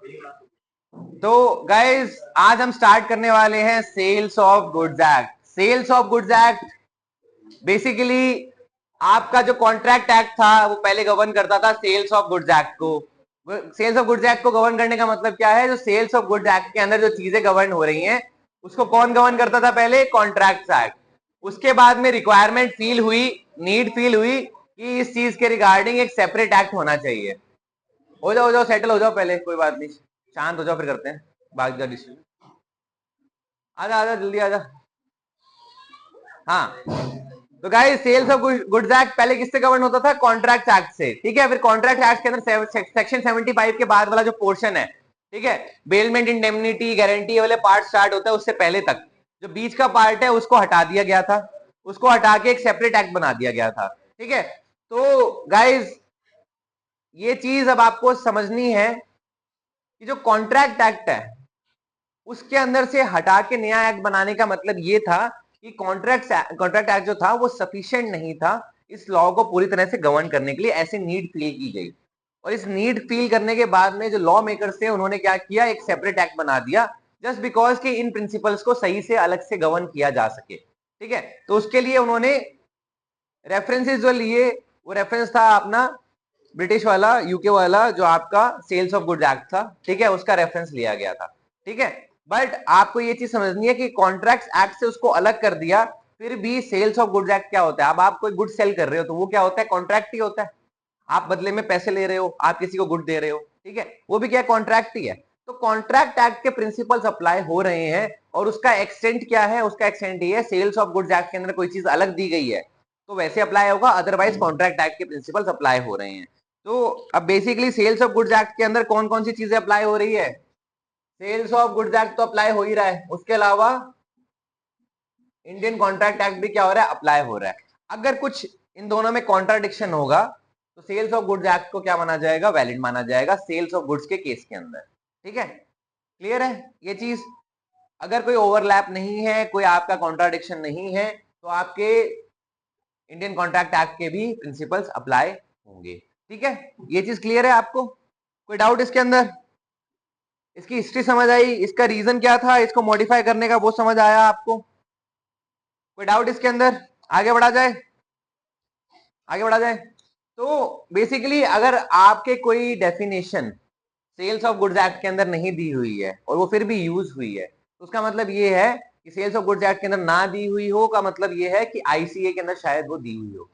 तो गाइस आज हम स्टार्ट करने वाले हैं sales of goods act. Sales of goods act basically आपका जो कॉन्ट्रैक्ट एक्ट था वो पहले गवर्न करता था सेल्स ऑफ गुड्स एक्ट को। सेल्स ऑफ गुड्स एक्ट को गवर्न करने का मतलब क्या है, जो सेल्स ऑफ गुड्स एक्ट के अंदर जो चीजें गवर्न हो रही हैं उसको कौन गवर्न करता था पहले, कॉन्ट्रैक्ट एक्ट। उसके बाद में रिक्वायरमेंट फील हुई, नीड फील हुई कि इस चीज के रिगार्डिंग एक सेपरेट एक्ट होना चाहिए। हो जाओ सेटल हो जाओ पहले, कोई बात नहीं, शांत हो जाओ फिर करते हैं बाकी का डिसीजन। आजा आजा जल्दी आजा। हाँ, तो guys sales of goods act पहले किससे गवर्न होता था, कॉन्ट्रैक्ट एक्ट से। ठीक है, फिर कॉन्ट्रैक्ट एक्ट के अंदर सेक्शन 75 के बाद वाला जो पोर्शन है, ठीक है, बेलमेंट इंडेमनिटी गारंटी वाले पार्ट स्टार्ट होता है उससे पहले तक जो बीच का पार्ट है उसको हटा दिया गया था, उसको हटा के एक सेपरेट एक्ट बना दिया गया था। ठीक है, तो गाइस ये चीज अब आपको समझनी है कि जो कॉन्ट्रैक्ट एक्ट है उसके अंदर से हटा के नया एक्ट बनाने का मतलब ये था कि कॉन्ट्रैक्ट एक्ट जो था वो सफिशिएंट नहीं था इस लॉ को पूरी तरह से गवर्न करने के लिए, ऐसी नीड फील की गई। और इस नीड फील करने के बाद में जो लॉ मेकर्स थे उन्होंने क्या किया, एक सेपरेट एक्ट बना दिया जस्ट बिकॉज कि इन प्रिंसिपल्स को सही से अलग से गवर्न किया जा सके। ठीक है, तो उसके लिए उन्होंने रेफरेंसेस जो लिए वो रेफरेंस था अपना ब्रिटिश वाला, यूके वाला, जो आपका सेल्स ऑफ गुड्स एक्ट था। ठीक है, उसका रेफरेंस लिया गया था। ठीक है, बट आपको ये चीज समझनी है कि कॉन्ट्रैक्ट एक्ट से उसको अलग कर दिया, फिर भी सेल्स ऑफ गुड्स एक्ट क्या होता है। अब आप कोई गुड सेल कर रहे हो तो वो क्या होता है, कॉन्ट्रैक्ट ही होता है। आप बदले में पैसे ले रहे हो, आप किसी को गुड दे रहे हो, ठीक है, वो भी क्या कॉन्ट्रैक्ट ही है। तो कॉन्ट्रैक्ट एक्ट के प्रिंसिपल्स अप्लाई हो रहे हैं और उसका एक्सटेंट क्या है, उसका एक्सटेंट ये है सेल्स ऑफ गुड्स एक्ट के अंदर कोई चीज अलग दी गई है तो वैसे अप्लाई होगा, अदरवाइज कॉन्ट्रैक्ट एक्ट के प्रिंसिपल्स अप्लाई हो रहे हैं। तो अब basically sales of goods act के अंदर कौन कौन सी चीजें अप्लाई हो रही है, सेल्स ऑफ गुड्स एक्ट तो अप्लाई हो ही रहा है, उसके अलावा इंडियन कॉन्ट्रैक्ट एक्ट भी क्या हो रहा है, अप्लाई हो रहा है। अगर कुछ इन दोनों में कॉन्ट्राडिक्शन होगा तो सेल्स ऑफ गुड्स एक्ट को क्या माना जाएगा, वैलिड माना जाएगा सेल्स ऑफ गुड्स के केस के अंदर। ठीक है, क्लियर है ये चीज। अगर कोई ओवरलैप नहीं है, कोई आपका कॉन्ट्राडिक्शन नहीं है तो आपके इंडियन कॉन्ट्रैक्ट एक्ट के भी प्रिंसिपल्स अप्लाई होंगे। ठीक है, ये चीज क्लियर है आपको, कोई डाउट इसके अंदर। इसकी हिस्ट्री समझ आई, इसका रीजन क्या था इसको मॉडिफाई करने का वो समझ आया आपको, कोई डाउट इसके अंदर। आगे बढ़ा जाए, आगे बढ़ा जाए। तो बेसिकली अगर आपके कोई definition sales of goods act के अंदर नहीं दी हुई है और वो फिर भी यूज हुई है तो उसका मतलब ये है कि सेल्स ऑफ गुड्स एक्ट के अंदर ना दी हुई हो का मतलब ये है कि आईसीए के अंदर शायद वो दी हुई हो।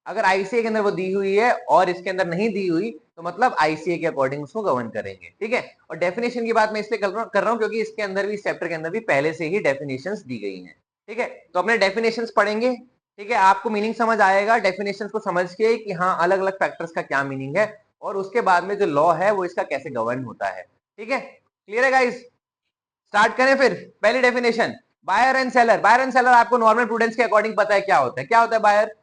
अगर आईसीए के अंदर वो दी हुई है और इसके अंदर नहीं दी हुई तो मतलब आईसीए के अकॉर्डिंग उसको गवर्न करेंगे। ठीक है, और डेफिनेशन की बात मैं इसलिए कर रहा हूं क्योंकि इसके अंदर भी, इस चैप्टर के अंदर भी पहले से ही डेफिनेशंस दी गई हैं। ठीक है, तो अपने डेफिनेशंस पढ़ेंगे। ठीक है, आपको मीनिंग समझ आएगा डेफिनेशंस को समझ के कि हाँ अलग अलग फैक्टर्स का क्या मीनिंग है और उसके बाद में जो लॉ है वो इसका कैसे गवर्न होता है। ठीक है, क्लियर है गाइस। स्टार्ट करें फिर। पहली definition, buyer and seller. Buyer and seller आपको नॉर्मल प्रूडेंस के अकॉर्डिंग पता है क्या होता है, क्या होता है बायर,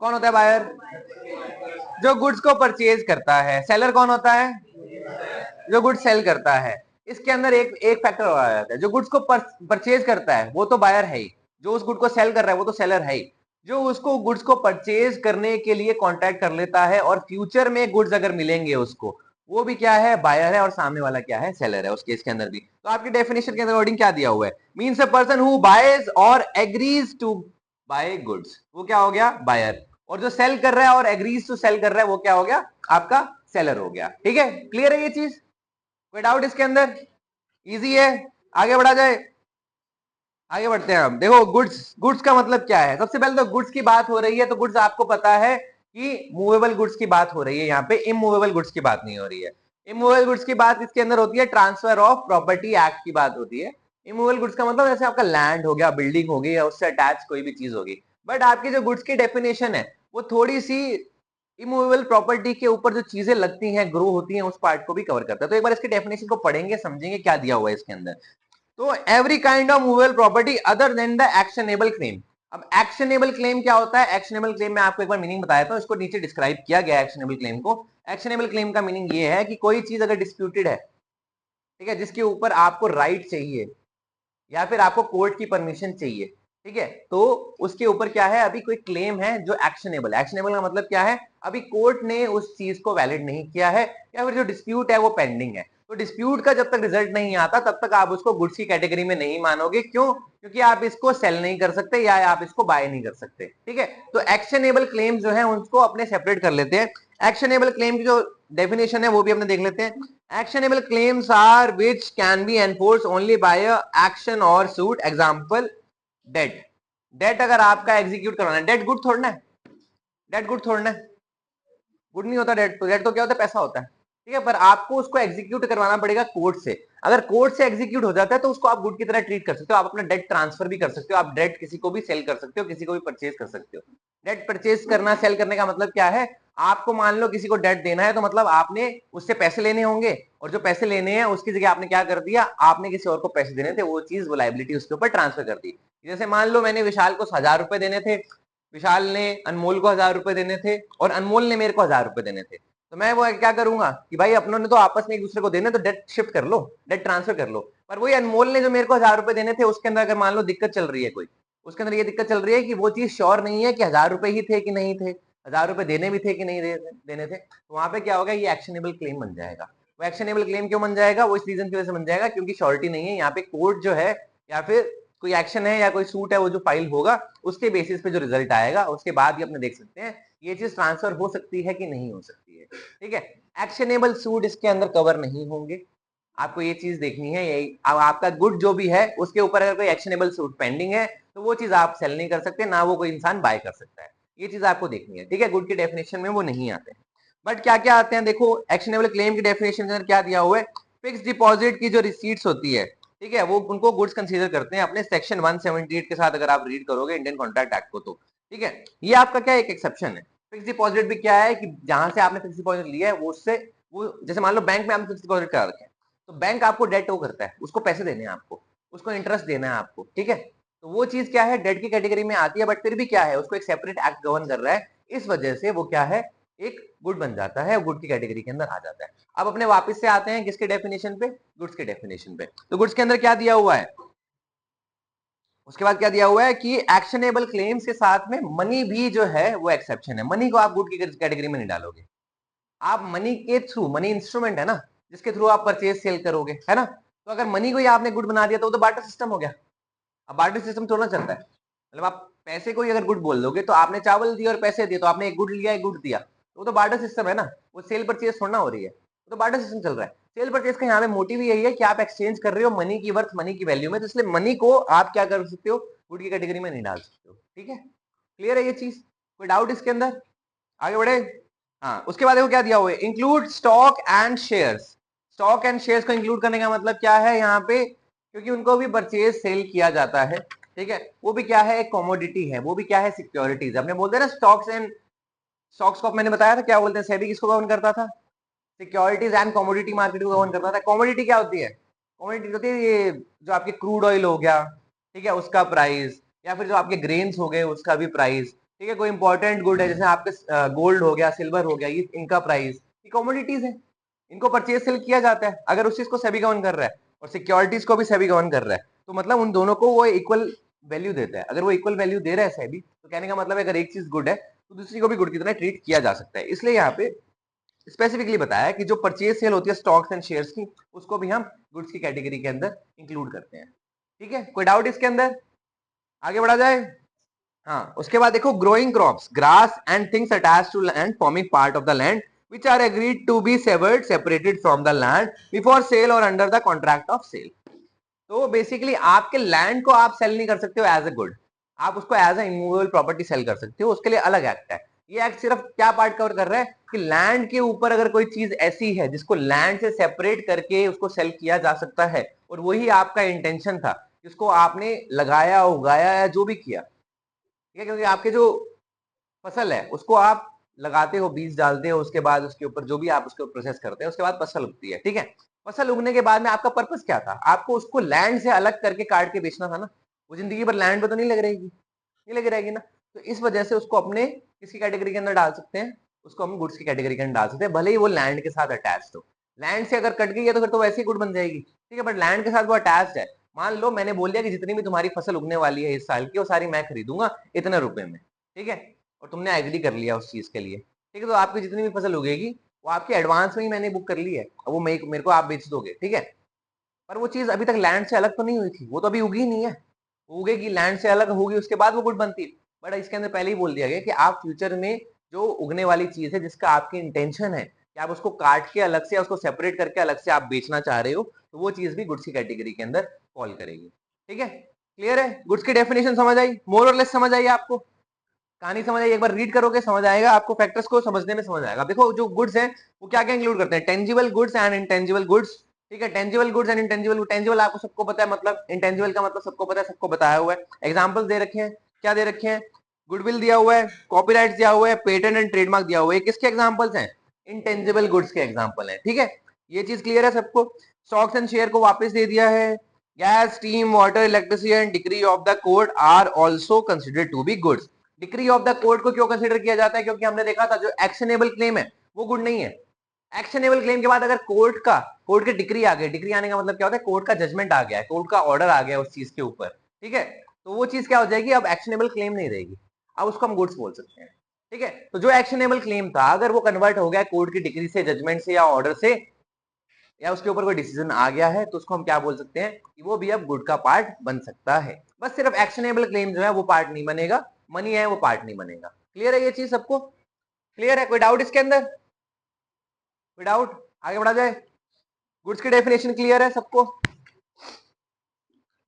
कौन होता है बायर, जो गुड्स को परचेज करता है। सेलर कौन होता है, जो गुड्स सेल करता है। इसके अंदर एक एक फैक्टर और आ जाता है, जो गुड्स को परचेज करता है वो तो बायर है ही, जो उस गुड को सेल कर रहा है वो तो सेलर है ही। जो उसको गुड्स को परचेज करने के लिए कॉन्ट्रैक्ट कर लेता है और फ्यूचर में गुड्स अगर मिलेंगे उसको, वो भी क्या है, बायर है, और सामने वाला क्या है, सेलर है उस केस के अंदर भी। तो आपकी डेफिनेशन के अंदर वर्डिंग क्या दिया हुआ है, means a person who boys और एग्रीज टू बाय गुड्स, वो क्या हो गया, बायर। और जो सेल कर रहा है और एग्रीज टू सेल कर रहा है वो क्या हो गया, आपका सेलर हो गया। ठीक है, क्लियर है ये चीज, कोई डाउट इसके अंदर, इजी है। आगे बढ़ा जाए, आगे बढ़ते हैं हम। देखो गुड्स, गुड्स का मतलब क्या है, सबसे पहले तो गुड्स की बात हो रही है तो गुड्स आपको पता है कि मूवेबल गुड्स की बात हो रही है, यहाँ पे इमूवेबल गुड्स की बात नहीं हो रही है। इमूवेबल गुड्स की बात इसके अंदर होती है ट्रांसफर ऑफ प्रॉपर्टी एक्ट की बात होती है। इमूवेबल गुड्स का मतलब जैसे आपका लैंड हो गया, बिल्डिंग होगी या उससे अटैच कोई भी चीज होगी। बट आपकी जो गुड्स की डेफिनेशन है वो थोड़ी सी इमूवेबल प्रॉपर्टी के ऊपर जो चीजें लगती हैं, ग्रो होती हैं, उस पार्ट को भी कवर करता है। तो एक बार इसकी डेफिनेशन को पढ़ेंगे, समझेंगे क्या दिया हुआ है इसके अंदर। तो every kind of movable property other than the actionable claim. अब एक्शनेबल क्लेम क्या होता है, एक्शनेबल क्लेम में आपको एक बार मीनिंग बताया था, इसको नीचे डिस्क्राइब किया गया है एक्शनेबल क्लेम को। एक्शनेबल क्लेम का मीनिंग ये है कि कोई चीज अगर डिस्प्यूटेड है, ठीक है, जिसके ऊपर आपको राइट चाहिए या फिर आपको कोर्ट की परमिशन चाहिए, ठीक है, तो उसके ऊपर क्या है, अभी कोई क्लेम है जो एक्शनेबल। एक्शनेबल का मतलब क्या है, अभी कोर्ट ने उस चीज को वैलिड नहीं किया है या फिर जो डिस्प्यूट है वो पेंडिंग है। तो डिस्प्यूट का जब तक रिजल्ट नहीं आता तब तक आप उसको गुड्स की कैटेगरी में नहीं मानोगे। क्यों? क्योंकि आप इसको सेल नहीं कर सकते या आप इसको बाय नहीं कर सकते। ठीक है, तो एक्शनेबल क्लेम जो है उसको अपने सेपरेट कर लेते हैं। एक्शनेबल क्लेम की जो डेफिनेशन है वो भी अपने देख लेते हैं। Actionable claims are which can be enforce only by action और सूट। Example debt. डेट अगर आपका एग्जीक्यूट करवाना है, डेट गुड थोड़ना है, डेट गुड थोड़ना है, गुड नहीं होता डेट तो। डेट तो क्या होता है? पैसा होता है। ठीक है, पर आपको उसको एग्जीक्यूट करवाना पड़ेगा कोर्ट से। अगर कोर्ट से एग्जीक्यूट हो जाता है तो उसको आप गुड की तरह ट्रीट कर सकते हो। आप अपना डेट ट्रांसफर भी कर सकते हो, आप डेट किसी को भी सेल कर सकते हो, किसी को भी परचेज कर सकते हो। डेट परचेज करना, सेल करने का मतलब क्या है? आपको मान लो किसी को डेट देना है तो मतलब आपने उससे पैसे लेने होंगे, और जो पैसे लेने हैं उसकी जगह आपने क्या कर दिया, आपने किसी और को पैसे देने थे, वो चीज, वो लायबिलिटी उसके ऊपर ट्रांसफर कर दी। जैसे मान लो मैंने विशाल को 1000 रुपए देने थे, विशाल ने अनमोल को 1000 रुपए देने थे, और अनमोल ने मेरे को 1000 रुपए देने थे। तो मैं वो क्या करूंगा कि भाई अपनों ने तो आपस में एक दूसरे को देने, तो डेट शिफ्ट कर लो, डेट ट्रांसफर कर लो। पर वही अनमोल ने जो मेरे को 1000 रुपए देने थे उसके अंदर अगर मान लो दिक्कत चल रही है कोई, उसके अंदर ये दिक्कत चल रही है कि वो चीज श्योर नहीं है कि 1000 रुपए ही थे कि नहीं थे, 1000 रुपए देने भी थे कि नहीं देने थे, तो वहां पे क्या होगा, ये एक्शनेबल क्लेम बन जाएगा। वो एक्शनेबल क्लेम क्यों बन जाएगा? वो इस रीजन की वजह से बन जाएगा क्योंकि श्योरिटी नहीं है। यहाँ पे कोर्ट जो है या फिर कोई एक्शन है या कोई सूट है वो जो फाइल होगा उसके बेसिस पे जो रिजल्ट आएगा उसके बाद ही अपने देख सकते हैं ये चीज ट्रांसफर हो सकती है कि नहीं हो सकती है। ठीक है, एक्शनेबल सूट इसके अंदर कवर नहीं होंगे। आपको ये चीज देखनी है। यही आपका गुड जो भी है उसके ऊपर अगर कोई एक्शनेबल सूट पेंडिंग है तो वो चीज आप सेल नहीं कर सकते, ना वो कोई इंसान बाय कर सकता है। ये चीज आपको देखनी है। ठीक है, गुड की डेफिनेशन में वो नहीं आते। बट क्या क्या आते हैं देखो, एक्शनेबल क्लेम की डेफिनेशन के अंदर क्या दिया हुआ है, फिक्स डिपॉजिट की जो रिसीट्स होती है, ठीक है, वो उनको गुड्स कंसीडर करते हैं अपने सेक्शन 178 के साथ। अगर आप रीड करोगे इंडियन कॉन्ट्रैक्ट एक्ट को तो ठीक है, ये आपका क्या एक एक्सेप्शन है। फिक्स डिपॉजिट भी क्या है कि जहां से आपने फिक्स डिपॉजिट लिया है वो उससे, वो जैसे मान लो बैंक में आपने फिक्स डिपॉजिट करा रखे हैं, तो बैंक आपको डेट वो करता है, उसको पैसे देने हैं आपको, उसको इंटरेस्ट देना है आपको। ठीक है, तो वो चीज क्या है, डेट की कैटेगरी में आती है, बट फिर भी क्या है, उसको एक सेपरेट एक्ट गवर्न कर रहा है। इस वजह से वो क्या है, एक गुड बन जाता है, गुड की कैटेगरी के अंदर आ जाता है। अब अपने वापस से आते हैं किसके डेफिनेशन पे, गुड्स के डेफिनेशन पे। तो गुड्स के अंदर क्या दिया हुआ है, उसके बाद क्या दिया हुआ है कि एक्शनेबल क्लेम्स के साथ में मनी भी जो है वो एक्सेप्शन है। मनी को आप गुड की कैटेगरी में नहीं डालोगे। आप मनी के थ्रू, मनी इंस्ट्रूमेंट है ना जिसके थ्रू आप परचेज सेल करोगे, है ना, तो अगर मनी को ही आपने गुड बना दिया तो वो तो बार्टर सिस्टम हो गया। अब बार्टर सिस्टम थोड़ा चलता है, मतलब आप पैसे को ही अगर गुड बोल दोगे तो आपने चावल दिया और पैसे दिए, तो आपने एक गुड लिया एक गुड दिया, तो वो तो बार्टर सिस्टम है ना, वो सेल परचेज थोड़ा हो रही है, वो तो बार्टर सिस्टम चल रहा है। सेल परचेज का यहाँ पे मोटिव यही है कि आप एक्सचेंज कर रहे हो मनी की वर्थ, मनी की वैल्यू में, तो इसलिए मनी को आप क्या कर सकते हो, गुड की कैटेगरी में नहीं डाल सकते हो। ठीक है, क्लियर है ये चीज? कोई डाउट इसके अंदर? आगे बढ़े। हाँ, उसके बाद देखो क्या दिया हुआ है, include stock and shares. Stock and shares को इंक्लूड करने का मतलब क्या है यहाँ पे, क्योंकि उनको भी परचेज सेल किया जाता है। ठीक है, वो भी क्या है, एक कमोडिटी है, वो भी क्या है, सिक्योरिटीज। अपने बोलते हैं ना स्टॉक्स एंड, स्टॉक्स को मैंने बताया था क्या बोलते हैं, सेबी किसको गवर्न करता था, सिक्योरिटीज एंड कमोडिटी मार्केट को गवर्न करता था। कमोडिटी क्या होती है, कमोडिटी होती है ये जो आपके क्रूड ऑयल हो गया, ठीक है, उसका प्राइस, या फिर जो आपके ग्रेन्स हो गए उसका भी प्राइस। ठीक है, कोई इंपॉर्टेंट गुड है जैसे आपके गोल्ड हो गया, सिल्वर हो गया, ये इनका प्राइस, ये कमोडिटीज है, इनको परचेज सेल किया जाता है। अगर उस चीज को सेबी गवर्न कर रहा है और सिक्योरिटीज को भी सेबी गवर्न कर रहा है, तो मतलब उन दोनों को वो इक्वल वैल्यू देता है। अगर वो इक्वल वैल्यू दे रहा है सेबी, तो कहने का मतलब है अगर एक चीज गुड है तो दूसरी को भी गुड की तरह ट्रीट किया जा सकता है। इसलिए यहाँ पे स्पेसिफिकली बताया कि जो परचेज सेल होती है स्टॉक्स एंड शेयर्स की, उसको भी हम गुड्स की कैटेगरी के अंदर इंक्लूड करते हैं। ठीक है, कोई डाउट इसके अंदर? आगे बढ़ा जाए। हाँ, उसके बाद देखो, growing crops, grass and things attached to land forming part of the land which are agreed to be severed, separated from the land before sale or under the contract of sale। तो basically आपके land को आप cell नहीं कर सकते हो as a good, आप उसको as a immovable property sale कर सकते हो, उसके लिए अलग एक्ट है। ये एक्ट सिर्फ क्या पार्ट कवर कर रहा है कि लैंड के ऊपर अगर कोई चीज ऐसी है जिसको लैंड से सेपरेट करके उसको सेल किया जा सकता है, और वही आपका इंटेंशन था, जिसको आपने लगाया, उगाया या जो भी किया, ठीक है, क्योंकि आपके जो फसल है उसको आप लगाते हो, बीज डालते हो, उसके बाद उसके ऊपर जो भी आप उसको प्रोसेस करते हैं, उसके बाद फसल उगती है। ठीक है, फसल उगने के बाद में आपका पर्पस क्या था, आपको उसको लैंड से अलग करके काट के बेचना था ना, वो जिंदगी भर लैंड पे तो नहीं लग रहेगी, नहीं लगी रहेगी ना। तो इस वजह से उसको अपने किसकी कैटेगरी के अंदर डाल सकते हैं, उसको हम गुड्स की कैटेगरी के अंदर डाल सकते हैं, भले ही वो लैंड के साथ अटैच हो। लैंड से अगर कट गई है तो फिर तो वैसे ही गुड बन जाएगी। ठीक है, बट लैंड के साथ वो अटैच है। मान लो मैंने बोल दिया कि जितनी भी तुम्हारी फसल उगने वाली है इस साल की, वो सारी मैं खरीदूंगा इतने रुपए में। ठीक है, और तुमने एग्री कर लिया उस चीज के लिए। ठीक है, तो आपकी जितनी भी फसल उगेगी वो आपके एडवांस में ही मैंने बुक कर ली है, वो मेरे को आप बेच दोगे, ठीक है। पर वो चीज अभी तक लैंड से अलग तो नहीं हुई थी, वो तो अभी उगी नहीं है, उगेगी, लैंड से अलग होगी, उसके बाद वो गुड बनती है। बट इसके अंदर पहले ही बोल दिया गया कि आप फ्यूचर में जो उगने वाली चीज है जिसका आपकी इंटेंशन है कि आप उसको काट के अलग से या उसको सेपरेट करके अलग से आप बेचना चाह रहे हो, तो वो चीज भी गुड्स की कैटेगरी के अंदर फॉल करेगी, ठीक है। क्लियर है? गुड्स की डेफिनेशन समझ आई, मोर और लेस समझ आई आपको, कहानी समझ आई, एक बार रीड करोगे समझ आएगा आपको, फैक्टर्स को समझने में समझ आएगा। देखो जो गुड्स हैं वो क्या क्या इंक्लूड करते हैं, tangible goods and intangible goods, ठीक है। Tangible goods and intangible, tangible आपको सबको पता है, मतलब इनटेंजिबल का मतलब सबको पता है, सबको बताया हुआ है। एग्जांपल्स दे रखे हैं, क्या दे रखे हैं, गुडविल दिया हुआ है, कॉपीराइट दिया हुआ है, पेटेंट एंड ट्रेडमार्क दिया हुआ है, किसके एग्जांपल्स हैं, इनटेंजिबल गुड्स के एग्जांपल हैं, ठीक है। ये चीज क्लियर है सबको। स्टॉक्स एंड शेयर को वापस दे दिया है, gas, steam, water, electricity and decree of the code are also considered to be goods. Decree of the court को क्यों कंसीडर किया जाता है, क्योंकि हमने देखा था जो एक्शनेबल क्लेम है वो गुड नहीं है। एक्शनेबल क्लेम के बाद अगर कोर्ट के डिक्री आ गई, डिक्री आने का मतलब क्या होता है, कोर्ट का जजमेंट आ गया है, कोर्ट का ऑर्डर आ गया उस चीज के ऊपर, ठीक है, तो वो चीज क्या हो जाएगी, अब एक्शनेबल क्लेम नहीं रहेगी, अब उसको हम गुड्स बोल सकते हैं, ठीक है। तो जो एक्शनेबल क्लेम था अगर वो कन्वर्ट हो गया कोर्ट की डिक्री से, जजमेंट से या ऑर्डर से, या उसके ऊपर कोई डिसीजन आ गया है, तो उसको हम क्या बोल सकते हैं कि वो भी अब गुड का पार्ट बन सकता है। बस सिर्फ एक्शनेबल क्लेम जो है वो पार्ट नहीं बनेगा, मनी है वो पार्ट नहीं बनेगा। क्लियर है ये चीज सबको? क्लियर है? कोई डाउट इसके अंदर? कोई डाउट? आगे बढ़ा जाए। गुड्स की डेफिनेशन क्लियर है सबको?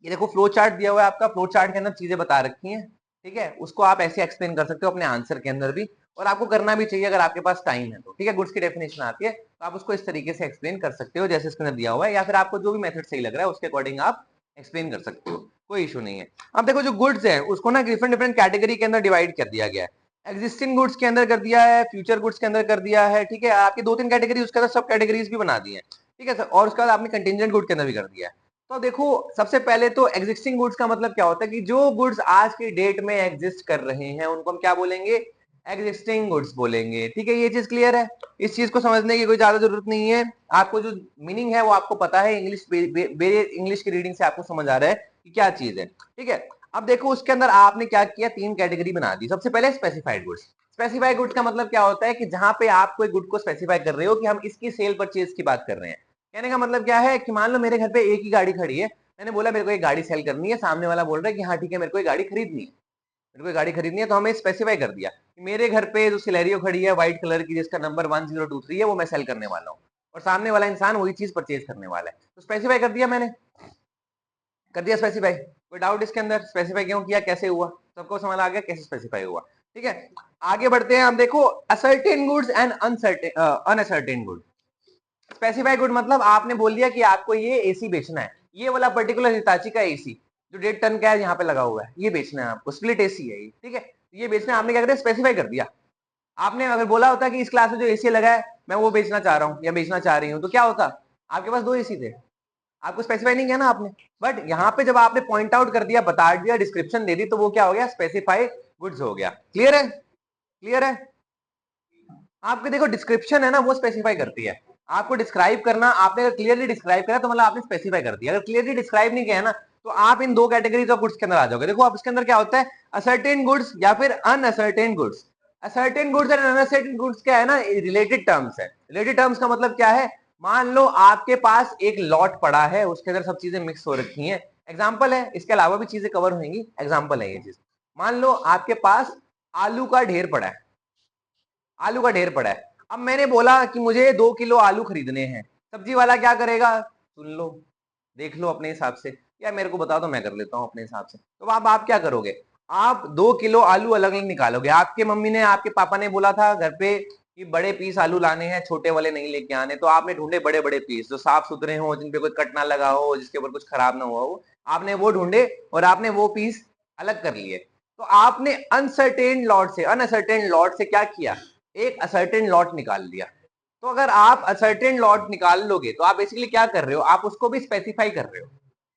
ये देखो फ्लो चार्ट दिया हुआ है आपका, फ्लो चार्ट के अंदर चीजें बता रखी हैं, ठीक है, उसको आप ऐसे एक्सप्लेन कर सकते हो अपने आंसर के अंदर भी, और आपको करना भी चाहिए अगर आपके पास टाइम है तो, ठीक है। गुड्स की डेफिनेशन आती है तो आप उसको इस तरीके से एक्सप्लेन कर सकते हो जैसे इसके अंदर दिया हुआ है, या फिर आपको जो भी मेथड सही लग रहा है उसके अकॉर्डिंग आप एक्सप्लेन कर सकते हो, कोई इशू नहीं है। अब देखो जो गुड्स है उसको ना डिफरेंट डिफरेंट कैटेगरी के अंदर डिवाइड कर दिया गया है। एग्जिस्टिंग गुड्स के अंदर कर दिया है, फ्यूचर गुड्स के अंदर कर दिया है, ठीक है। आपकी 2-3 कैटेगरी उसके अंदर सब कैटेगरीज भी बना दी है, ठीक है सर, और उसके बाद आपने कंटिजेंट गुड के अंदर भी कर दिया है। तो देखो सबसे पहले तो एग्जिस्टिंग गुड्स का मतलब क्या होता है कि जो गुड्स आज की डेट में एग्जिस्ट कर रहे हैं उनको हम क्या बोलेंगे, एग्जिस्टिंग गुड्स बोलेंगे, ठीक है। ये चीज क्लियर है? इस चीज को समझने की कोई ज्यादा जरूरत नहीं है, आपको जो मीनिंग है वो आपको पता है, इंग्लिश इंग्लिश की रीडिंग से आपको समझ आ रहा है कि क्या चीज है, ठीक है। अब देखो उसके अंदर आपने क्या किया, 3 कैटेगरी बना दी। सबसे पहले स्पेसिफाइड गुड्स। स्पेसिफाइड गुड्स का मतलब क्या होता है कि जहां पे आप कोई गुड को स्पेसिफाई कर रहे हो कि हम इसकी सेल परचेज की बात कर रहे हैं। कहने का मतलब क्या है कि मान लो मेरे घर पे एक ही गाड़ी खड़ी है, मैंने बोला मेरे को एक गाड़ी सेल करनी है, सामने वाला बोल रहा है कि हाँ ठीक है मेरे को एक गाड़ी खरीदनी है, मेरे को एक गाड़ी खरीदनी है, तो हमें स्पेसिफाई कर दिया कि मेरे घर पे जो सिलेरियो खड़ी है व्हाइट कलर की जिसका नंबर 1023 है वो मैं सेल करने वाला हूँ, और सामने वाला इंसान वही चीज परचेज करने वाला है, तो स्पेसिफाई कर दिया मैंने, कर दिया स्पेसिफाई। कोई डाउट इसके अंदर, स्पेसिफाई क्यों किया, कैसे हुआ, सबको समझ आ गया कैसे स्पेसिफाई हुआ, ठीक है। आगे बढ़ते हैं हम, देखो ascertain goods and uncertain goods. Specify good मतलब आपने बोल दिया कि आपको ये एसी बेचना है, ये वाला पर्टिकुलर हिताची का एसी जो 1.5 टन का है यहाँ पे लगा हुआ है, ये बेचना है आपको, स्प्लिट एसी है ये, ठीक है, ये बेचना है। आपने क्या कर स्पेसिफाई कर दिया। आपने अगर बोला होता कि इस क्लास में जो एसी लगा है मैं वो बेचना चाह रहा हूँ या बेचना चाह रही हूँ, तो क्या होता, आपके पास 2 एसी थे, आपको स्पेसिफाई नहीं किया ना आपने। बट यहाँ पे जब आपने पॉइंट आउट कर दिया, बता दिया, डिस्क्रिप्शन दे दी, तो वो क्या हो गया, स्पेसिफाई गुड्स हो गया। क्लियर है? क्लियर है? आपके देखो डिस्क्रिप्शन है ना वो स्पेसिफाई करती है, आपको डिस्क्राइब करना, आपने अगर क्लियरली डिस्क्राइब करा तो मतलब आपने स्पेसिफाई कर दिया। अगर क्लियरली डिस्क्राइब नहीं किया है ना तो आप इन 2 कैटेगरीज ऑफ गुड्स के अंदर आ जाओगे। देखो आप इसके अंदर क्या होता है, असर्टेन गुड्स या फिर uncertain goods. Ascertain goods and uncertain goods क्या है ना, रिलेटेड टर्म्स है। रिलेटेड टर्म्स का मतलब क्या है, मान लो आपके पास एक लॉट पड़ा है, उसके अंदर सब चीजें मिक्स हो रखी हैं, एग्जाम्पल है, इसके अलावा भी चीजें कवर होंगी, एग्जाम्पल है ये चीज। मान लो आपके पास आलू का ढेर पड़ा है, आलू का ढेर पड़ा है, अब मैंने बोला कि मुझे 2 किलो आलू खरीदने हैं, सब्जी वाला क्या करेगा, सुन लो, देख लो अपने हिसाब से, या मेरे को बता दो मैं कर लेता हूँ अपने हिसाब से। तो अब आप क्या करोगे, आप 2 किलो आलू अलग अलग निकालोगे। आपके मम्मी ने, आपके पापा ने बोला था घर पे कि बड़े पीस आलू लाने हैं, छोटे वाले नहीं लेके आने, तो आपने ढूंढे बड़े बड़े पीस जो साफ सुथरे हो, जिनपे कोई कट ना लगा हो, जिसके ऊपर कुछ खराब ना हुआ हो, आपने वो ढूंढे और आपने वो पीस अलग कर लिए। तो आपने अनसर्टेन लॉट से, अनअसर्टेन लॉट से क्या किया, एक असर्टेन लॉट निकाल लिया। तो अगर आप असर्टेन लॉट निकाल लोगे तो आप बेसिकली क्या कर रहे हो, आप उसको भी स्पेसिफाई कर रहे हो।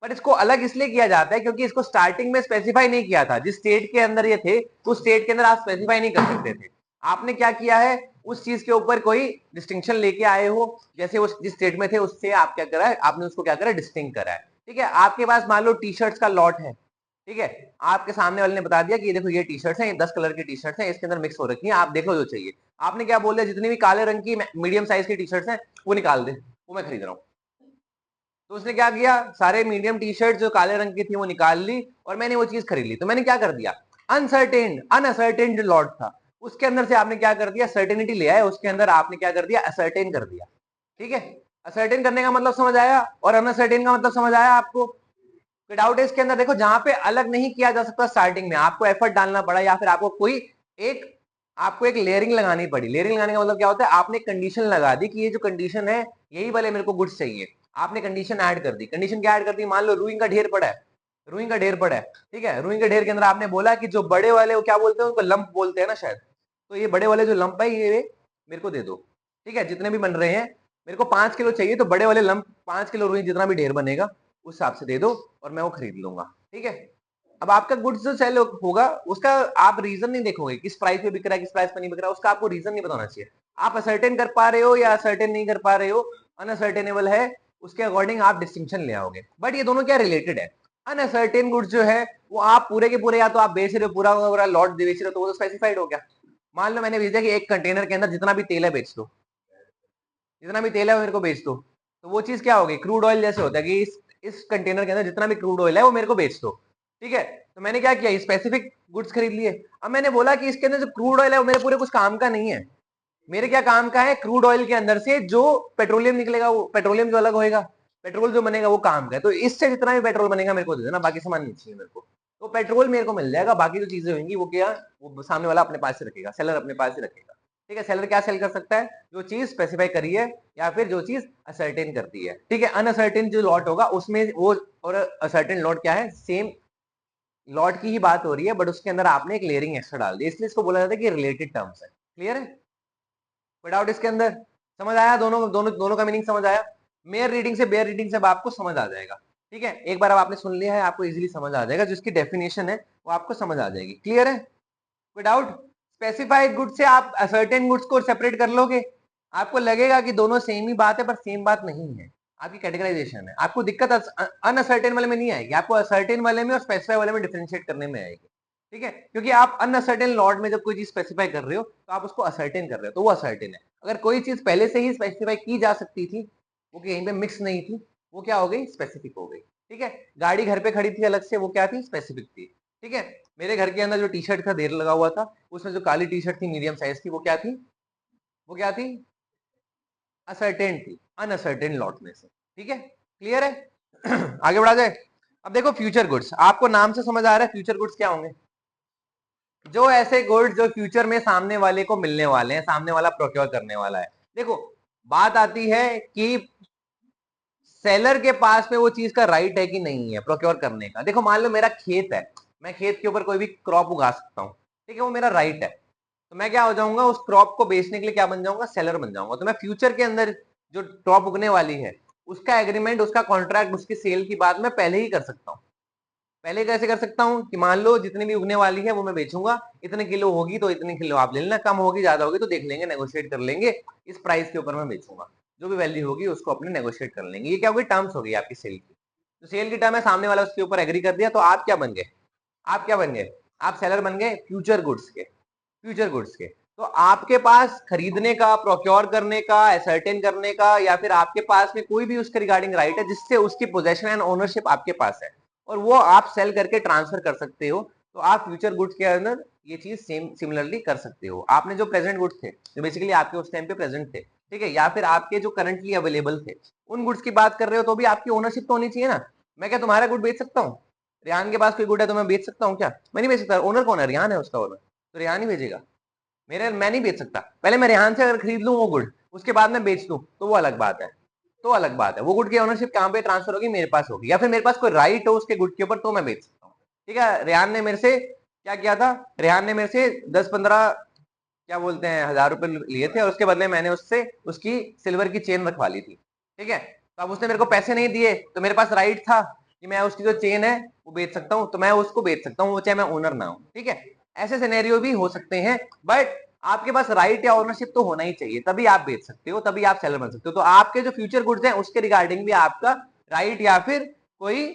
पर इसको अलग इसलिए किया जाता है क्योंकि इसको स्टार्टिंग में स्पेसिफाई नहीं किया था, जिस स्टेट के अंदर ये थे उस स्टेट के अंदर आप स्पेसिफाई नहीं कर सकते थे। आपने क्या किया है, उस चीज के ऊपर कोई डिस्टिंक्शन लेके आए हो, जैसे उस जिस स्टेट में थे उससे आप क्या करा है, आपने उसको क्या करा, डिस्टिंग करा है, ठीक है। आपके पास मान लो टी शर्ट्स का लॉट है, ठीक है, आपके सामने वाले ने बता दिया कि ये देखो ये टी शर्ट्स हैं, ये 10 कलर की टी शर्ट्स हैं, इसके अंदर मिक्स हो रखी हैं, आप देख लो जो चाहिए। आपने क्या बोल दिया, जितनी भी काले रंग की मीडियम साइज की टी शर्ट्स हैं वो निकाल दे, वो मैं खरीद रहा हूँ। तो उसने क्या किया, सारे मीडियम टी शर्ट जो काले रंग की थी वो निकाल ली और मैंने वो चीज खरीद ली। तो मैंने क्या कर दिया, अनअसर्टेन जो लॉट था उसके अंदर से आपने क्या कर दिया, सर्टेनिटी ले आए, उसके अंदर आपने क्या कर दिया, असर्टेन कर दिया। ठीक है, असर्टेन करने का मतलब समझ आया और अनअसर्टेन का मतलब समझ आया आपको। कोई डाउट है इसके अंदर? देखो जहां पे अलग नहीं किया जा सकता स्टार्टिंग में, आपको एफर्ट डालना पड़ा या फिर आपको एक लेयरिंग लगानी पड़ी। लेयरिंग लगाने का मतलब क्या होता है, आपने कंडीशन लगा दी कि ये जो कंडीशन है यही वाले मेरे को गुड्स चाहिए, आपने कंडीशन ऐड कर दी। कंडीशन क्या ऐड कर दी, मान लो रुई का ढेर पड़ा है, रुई का ढेर पड़ा है, ठीक है, रुई के ढेर के अंदर आपने बोला कि जो बड़े वाले वो क्या बोलते हैं, उनको लंप बोलते हैं ना शायद, तो ये बड़े वाले जो लंप है ये मेरे को दे दो। ठीक है, जितने भी बन रहे हैं मेरे को 5 किलो चाहिए, तो बड़े वाले लंप 5 किलो रुई जितना भी ढेर बनेगा उस हिसाब से दे दो और मैं वो खरीद लूंगा। ठीक है, अब आपका गुड्स जो सेल होगा उसका आप रीजन नहीं देखोगे, किस प्राइस पे बिक रहा है किस प्राइस पे नहीं बिक रहा है, उसका आपको रीजन नहीं बताना चाहिए। आप असर्टेन कर पा रहे हो या असर्टेन नहीं कर पा रहे हो, अनअसर्टेनेबल है, उसके अकॉर्डिंग आप डिस्टिंक्शन ले आओगे। बट ये दोनों क्या रिलेटेड है, अनअसर्टेन गुड्स जो है वो आप पूरे के पूरे या तो आप बेच रहे हो पूरा पूरा लॉट बेच रहे हो तो वो तो स्पेसिफाइड हो गया। मान लो मैंने भेजा कि एक कंटेनर के अंदर जितना भी तेल है बेच दो, जितना भी तेल है वो मेरे को बेच दो, तो वो चीज क्या होगी, क्रूड ऑयल जैसे होता है कि इस कंटेनर के अंदर जितना भी क्रूड ऑयल है वो मेरे को बेच दो। ठीक है, तो मैंने क्या किया, स्पेसिफिक गुड्स खरीद लिए। अब मैंने बोला कि इसके अंदर जो क्रूड ऑयल है वो मेरे पूरे कुछ काम का नहीं है, मेरे क्या काम का है, क्रूड ऑयल के अंदर से जो पेट्रोलियम निकलेगा, वो पेट्रोलियम जो अलग होएगा, पेट्रोल जो बनेगा वो काम का है, तो इससे जितना भी पेट्रोल बनेगा मेरे को दे देना, बाकी सामान नहीं चाहिए मेरे को। तो पेट्रोल मेरे को मिल जाएगा, बाकी जो चीजें होंगी वो क्या, वो सामने वाला अपने पास से रखेगा, सेलर अपने पास से रखेगा। ठीक है, सेलर क्या सेल कर सकता है, जो चीज स्पेसिफाई करी है या फिर जो चीज असर्टेन करती है। ठीक है, अनअसर्टेन जो लॉट होगा उसमें वो, और असर्टेन लॉट क्या है, सेम लॉट की ही बात हो रही है बट उसके अंदर आपने एक लेयरिंग एक्स्ट्रा डाल दी, इसलिए इसको बोला जाता है कि रिलेटेड टर्म्स है। क्लियर है, कोई डाउट इसके अंदर? समझ आया, दोनों दोनों दोनों का मीनिंग समझ आया? मेयर रीडिंग से बेयर रीडिंग से अब आपको समझ आ जाएगा। ठीक है, एक बार अब आपने सुन लिया है आपको इजीली समझ आ जाएगा, जिसकी डेफिनेशन है वो आपको समझ आ जाएगी। क्लियर है, कोई डाउट? स्पेसिफाइड गुड्स से आप असर्टेन गुड्स को सेपरेट कर लोगे, आपको लगेगा कि दोनों सेम ही बात है पर सेम बात नहीं है, आपकी कैटेगराइजेशन है। आपको दिक्कत अनअसर्टेन वाले में नहीं आएगी, आपको असर्टेन वाले में और स्पेसिफाई वाले में डिफरेंशिएट करने में आएगी। ठीक है, क्योंकि आप अनअसर्टेन लॉट में जब कोई चीज स्पेसिफाई कर रहे हो तो आप उसको असर्टेन कर रहे हो, तो वो असर्टेन है। अगर कोई चीज पहले से ही स्पेसिफाई की जा सकती थी, वो कहीं पे मिक्स नहीं थी, वो क्या हो गई, स्पेसिफिक हो गई। ठीक है, गाड़ी घर पे खड़ी थी अलग से, वो क्या थी, स्पेसिफिक थी। ठीक है, मेरे घर के अंदर जो टी शर्ट का ढेर लगा हुआ था उसमें जो काली टी शर्ट थी मीडियम साइज की, वो क्या थी, वो क्या थी, असर्टेन थी, अनअसर्टेन लॉट में से। ठीक है, क्लियर है? आगे बढ़ा जाए। अब देखो फ्यूचर गुड्स, आपको नाम से समझ आ रहा है फ्यूचर गुड्स क्या होंगे, जो ऐसे गुड्स जो फ्यूचर में सामने वाले को मिलने वाले हैं, सामने वाला प्रोक्योर करने वाला है। देखो बात आती है कि सेलर के पास में वो चीज का राइट है कि नहीं है प्रोक्योर करने का। देखो मान लो मेरा खेत है, मैं खेत के ऊपर कोई भी क्रॉप उगा सकता हूँ, ठीक है, वो मेरा राइट है, तो मैं क्या हो जाऊंगा, उस क्रॉप को बेचने के लिए क्या बन जाऊंगा, सेलर बन जाऊंगा। तो मैं फ्यूचर के अंदर जो क्रॉप उगने वाली है उसका एग्रीमेंट, उसका कॉन्ट्रैक्ट, उसकी सेल की बात मैं पहले ही कर सकता हूँ। पहले कैसे कर सकता हूँ कि मान लो जितनी भी उगने वाली है वो मैं बेचूंगा, इतने किलो होगी तो इतने किलो आप ले लेना, कम होगी ज्यादा होगी तो देख लेंगे, नेगोशिएट कर लेंगे, इस प्राइस के ऊपर मैं बेचूंगा, जो भी वैल्यू होगी उसको अपने नेगोशिएट कर लेंगे। ये क्या होगी, टर्म्स होगी आपकी सेल की। तो सेल की टर्म है, सामने वाला उसके ऊपर एग्री कर दिया, तो आप क्या बन गए, आप क्या बन गए, आप सेलर बन गए फ्यूचर गुड्स के, फ्यूचर गुड्स के। तो आपके पास खरीदने का, प्रोक्योर करने का, असर्टेन करने का, या फिर आपके पास में कोई भी उसके रिगार्डिंग राइट है जिससे उसकी पोजेशन एंड ओनरशिप आपके पास है और वो आप सेल करके ट्रांसफर कर सकते हो, तो आप फ्यूचर गुड्स के अंदर ये चीज सिमिलरली कर सकते हो। आपने जो प्रेजेंट गुड्स थे जो बेसिकली आपके उस टाइम पे प्रेजेंट थे, ठीक है, या फिर आपके जो करंटली अवेलेबल थे, उन गुड्स की बात कर रहे हो तो भी आपकी ओनरशिप तो होनी चाहिए ना। मैं क्या तुम्हारा गुड बेच सकता हूँ, रेहान के पास कोई गुड है तो मैं बेच सकता हूँ क्या, मैं नहीं बेच सकता। ओनर कौन है, रेहान है उसका ओनर, तो रेहान ही भेजेगा, मैं नहीं बेच सकता। पहले मैं रेहान से अगर खरीद लूं वो गुड, उसके बाद मैं बेच दूं तो वो अलग बात है, तो अलग बात है। वो गुड की ओनरशिप कहां पे ट्रांसफर होगी, मेरे पास होगी, या फिर मेरे पास कोई राइट हो उसके गुड के ऊपर तो मैं बेच सकता हूँ। ठीक है, रेहान ने मेरे से क्या किया था, रेहान ने मेरे से 10-15 क्या बोलते हैं हजार रुपए लिए थे और उसके बदले मैंने उससे उसकी सिल्वर की चेन रखवा ली थी। ठीक है, तो अब उसने मेरे को पैसे नहीं दिए तो मेरे पास राइट था कि मैं उसकी जो चेन है वो बेच सकता हूँ, तो मैं उसको बेच सकता हूँ, वो चाहे मैं ओनर ना हूँ। ठीक है, ऐसे सिनेरियो भी हो सकते हैं, बट आपके पास राइट या ओनरशिप तो होना ही चाहिए, तभी आप बेच सकते हो, तभी आप सेलर बन सकते हो। तो आपके जो फ्यूचर गुड्स हैं उसके रिगार्डिंग भी आपका राइट या फिर कोई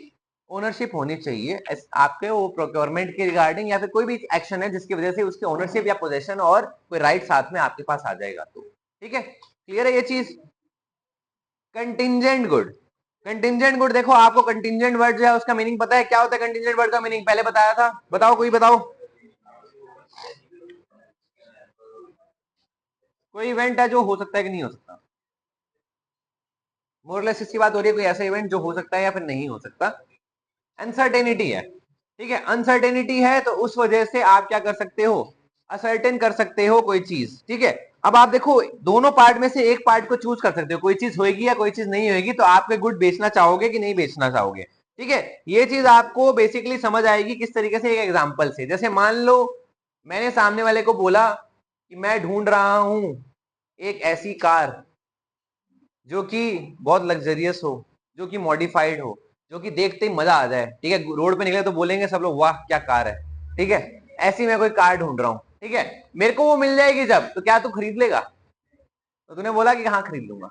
ओनरशिप होनी चाहिए आपके वो प्रोक्योरमेंट के रिगार्डिंग, या फिर कोई भी एक्शन है जिसकी वजह से उसकी ओनरशिप या पोजेशन और कोई राइट साथ में आपके पास आ जाएगा। तो ठीक है, क्लियर है ये चीज। कंटिंजेंट गुड, कंटिंजेंट गुड देखो आपको कंटिंजेंट वर्ड जो है उसका मीनिंग पता है क्या होता है? कंटिंजेंट वर्ड का मीनिंग पहले बताया था, बताओ कोई बताओ। कोई इवेंट है जो हो सकता है कि नहीं हो सकता, मोरलेस इसकी बात हो रही है, कोई ऐसा इवेंट जो हो सकता है या फिर नहीं हो सकता। अनसर्टेनिटी है, ठीक है, अनसर्टेनिटी है तो उस वजह से आप क्या कर सकते हो? असर्टेन कर सकते हो कोई चीज, ठीक है। अब आप देखो दोनों पार्ट में से एक पार्ट को चूज कर सकते हो, कोई चीज होगी या कोई चीज नहीं होगी, तो आप कोई गुड बेचना चाहोगे कि नहीं बेचना चाहोगे, ठीक है। ये चीज आपको बेसिकली समझ आएगी किस तरीके से, एक एग्जांपल से। जैसे मान लो मैंने सामने वाले को बोला कि मैं ढूंढ रहा हूं एक ऐसी कार जो कि बहुत लग्जरियस हो, जो कि मॉडिफाइड हो, जो कि देखते ही मजा आ जाए, ठीक है। रोड पे निकले तो बोलेंगे सब लोग वाह क्या कार है, ठीक है। ऐसी मैं कोई कार ढूंढ रहा हूँ, ठीक है। मेरे को वो मिल जाएगी जब, तो क्या तू खरीद लेगा? तो तूने बोला कि हाँ खरीद लूंगा,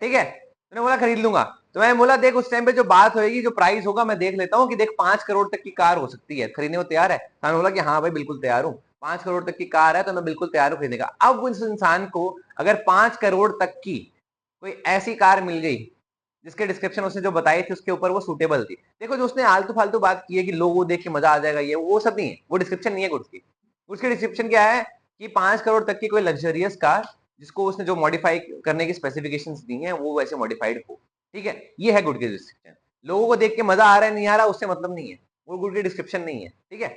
ठीक है, तूने बोला खरीद लूंगा। तो मैंने बोला देख उस टाइम पे जो बात होगी, जो प्राइस होगा, मैं देख लेता हूँ कि देख 5 करोड़ तक की कार हो सकती है, खरीदने को तैयार है? मैंने बोला कि हाँ भाई बिल्कुल तैयार हूँ, 5 करोड़ तक की कार है तो मैं बिल्कुल तैयार हूँ खरीदने का। अब उस इंसान को अगर 5 करोड़ तक की कोई ऐसी कार मिल गई जिसके डिस्क्रिप्शन उसने जो बताई थी उसके ऊपर वो सूटेबल थी, देखो जो उसने आलतू फालतू बात की है कि लोग वो देख के मजा आ जाएगा, ये वो सब नहीं है, वो डिस्क्रिप्शन नहीं है गुड्स की। उसकी डिस्क्रिप्शन क्या है कि 5 करोड़ तक की कोई लग्जरियस कार जिसको उसने जो मॉडिफाई करने की स्पेसिफिकेशंस दी हैं वो वैसे मॉडिफाइड हो, ठीक है। ये है गुड की डिस्क्रिप्शन। लोगों को देख के मजा आ रहा है नहीं आ रहा उससे मतलब नहीं है, वो गुड की डिस्क्रिप्शन नहीं है, ठीक है।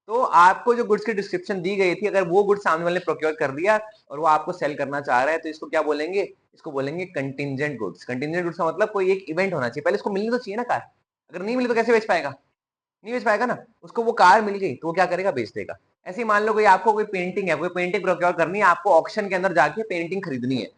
तो आपको जो गुड्स की डिस्क्रिप्शन दी गई थी, अगर वो गुड सामने वाले ने प्रोक्योर कर दिया और वो आपको सेल करना चाह रहा है, तो इसको क्या बोलेंगे? इसको बोलेंगे कंटिंजेंट गुड्स। कंटिंजेंट गुड्स का मतलब कोई एक इवेंट होना चाहिए, पहले इसको मिलनी तो चाहिए ना कार, अगर नहीं मिली तो कैसे बेच पाएगा? नहीं बेच पाएगा ना। उसको वो कार मिल गई तो वो क्या करेगा? बेच देगा। ऐसे ही मान लो कोई आपको कोई पेंटिंग है, कोई पेंटिंग प्रोक्योर करनी है, आपको ऑक्शन के अंदर जाके पेंटिंग खरीदनी है।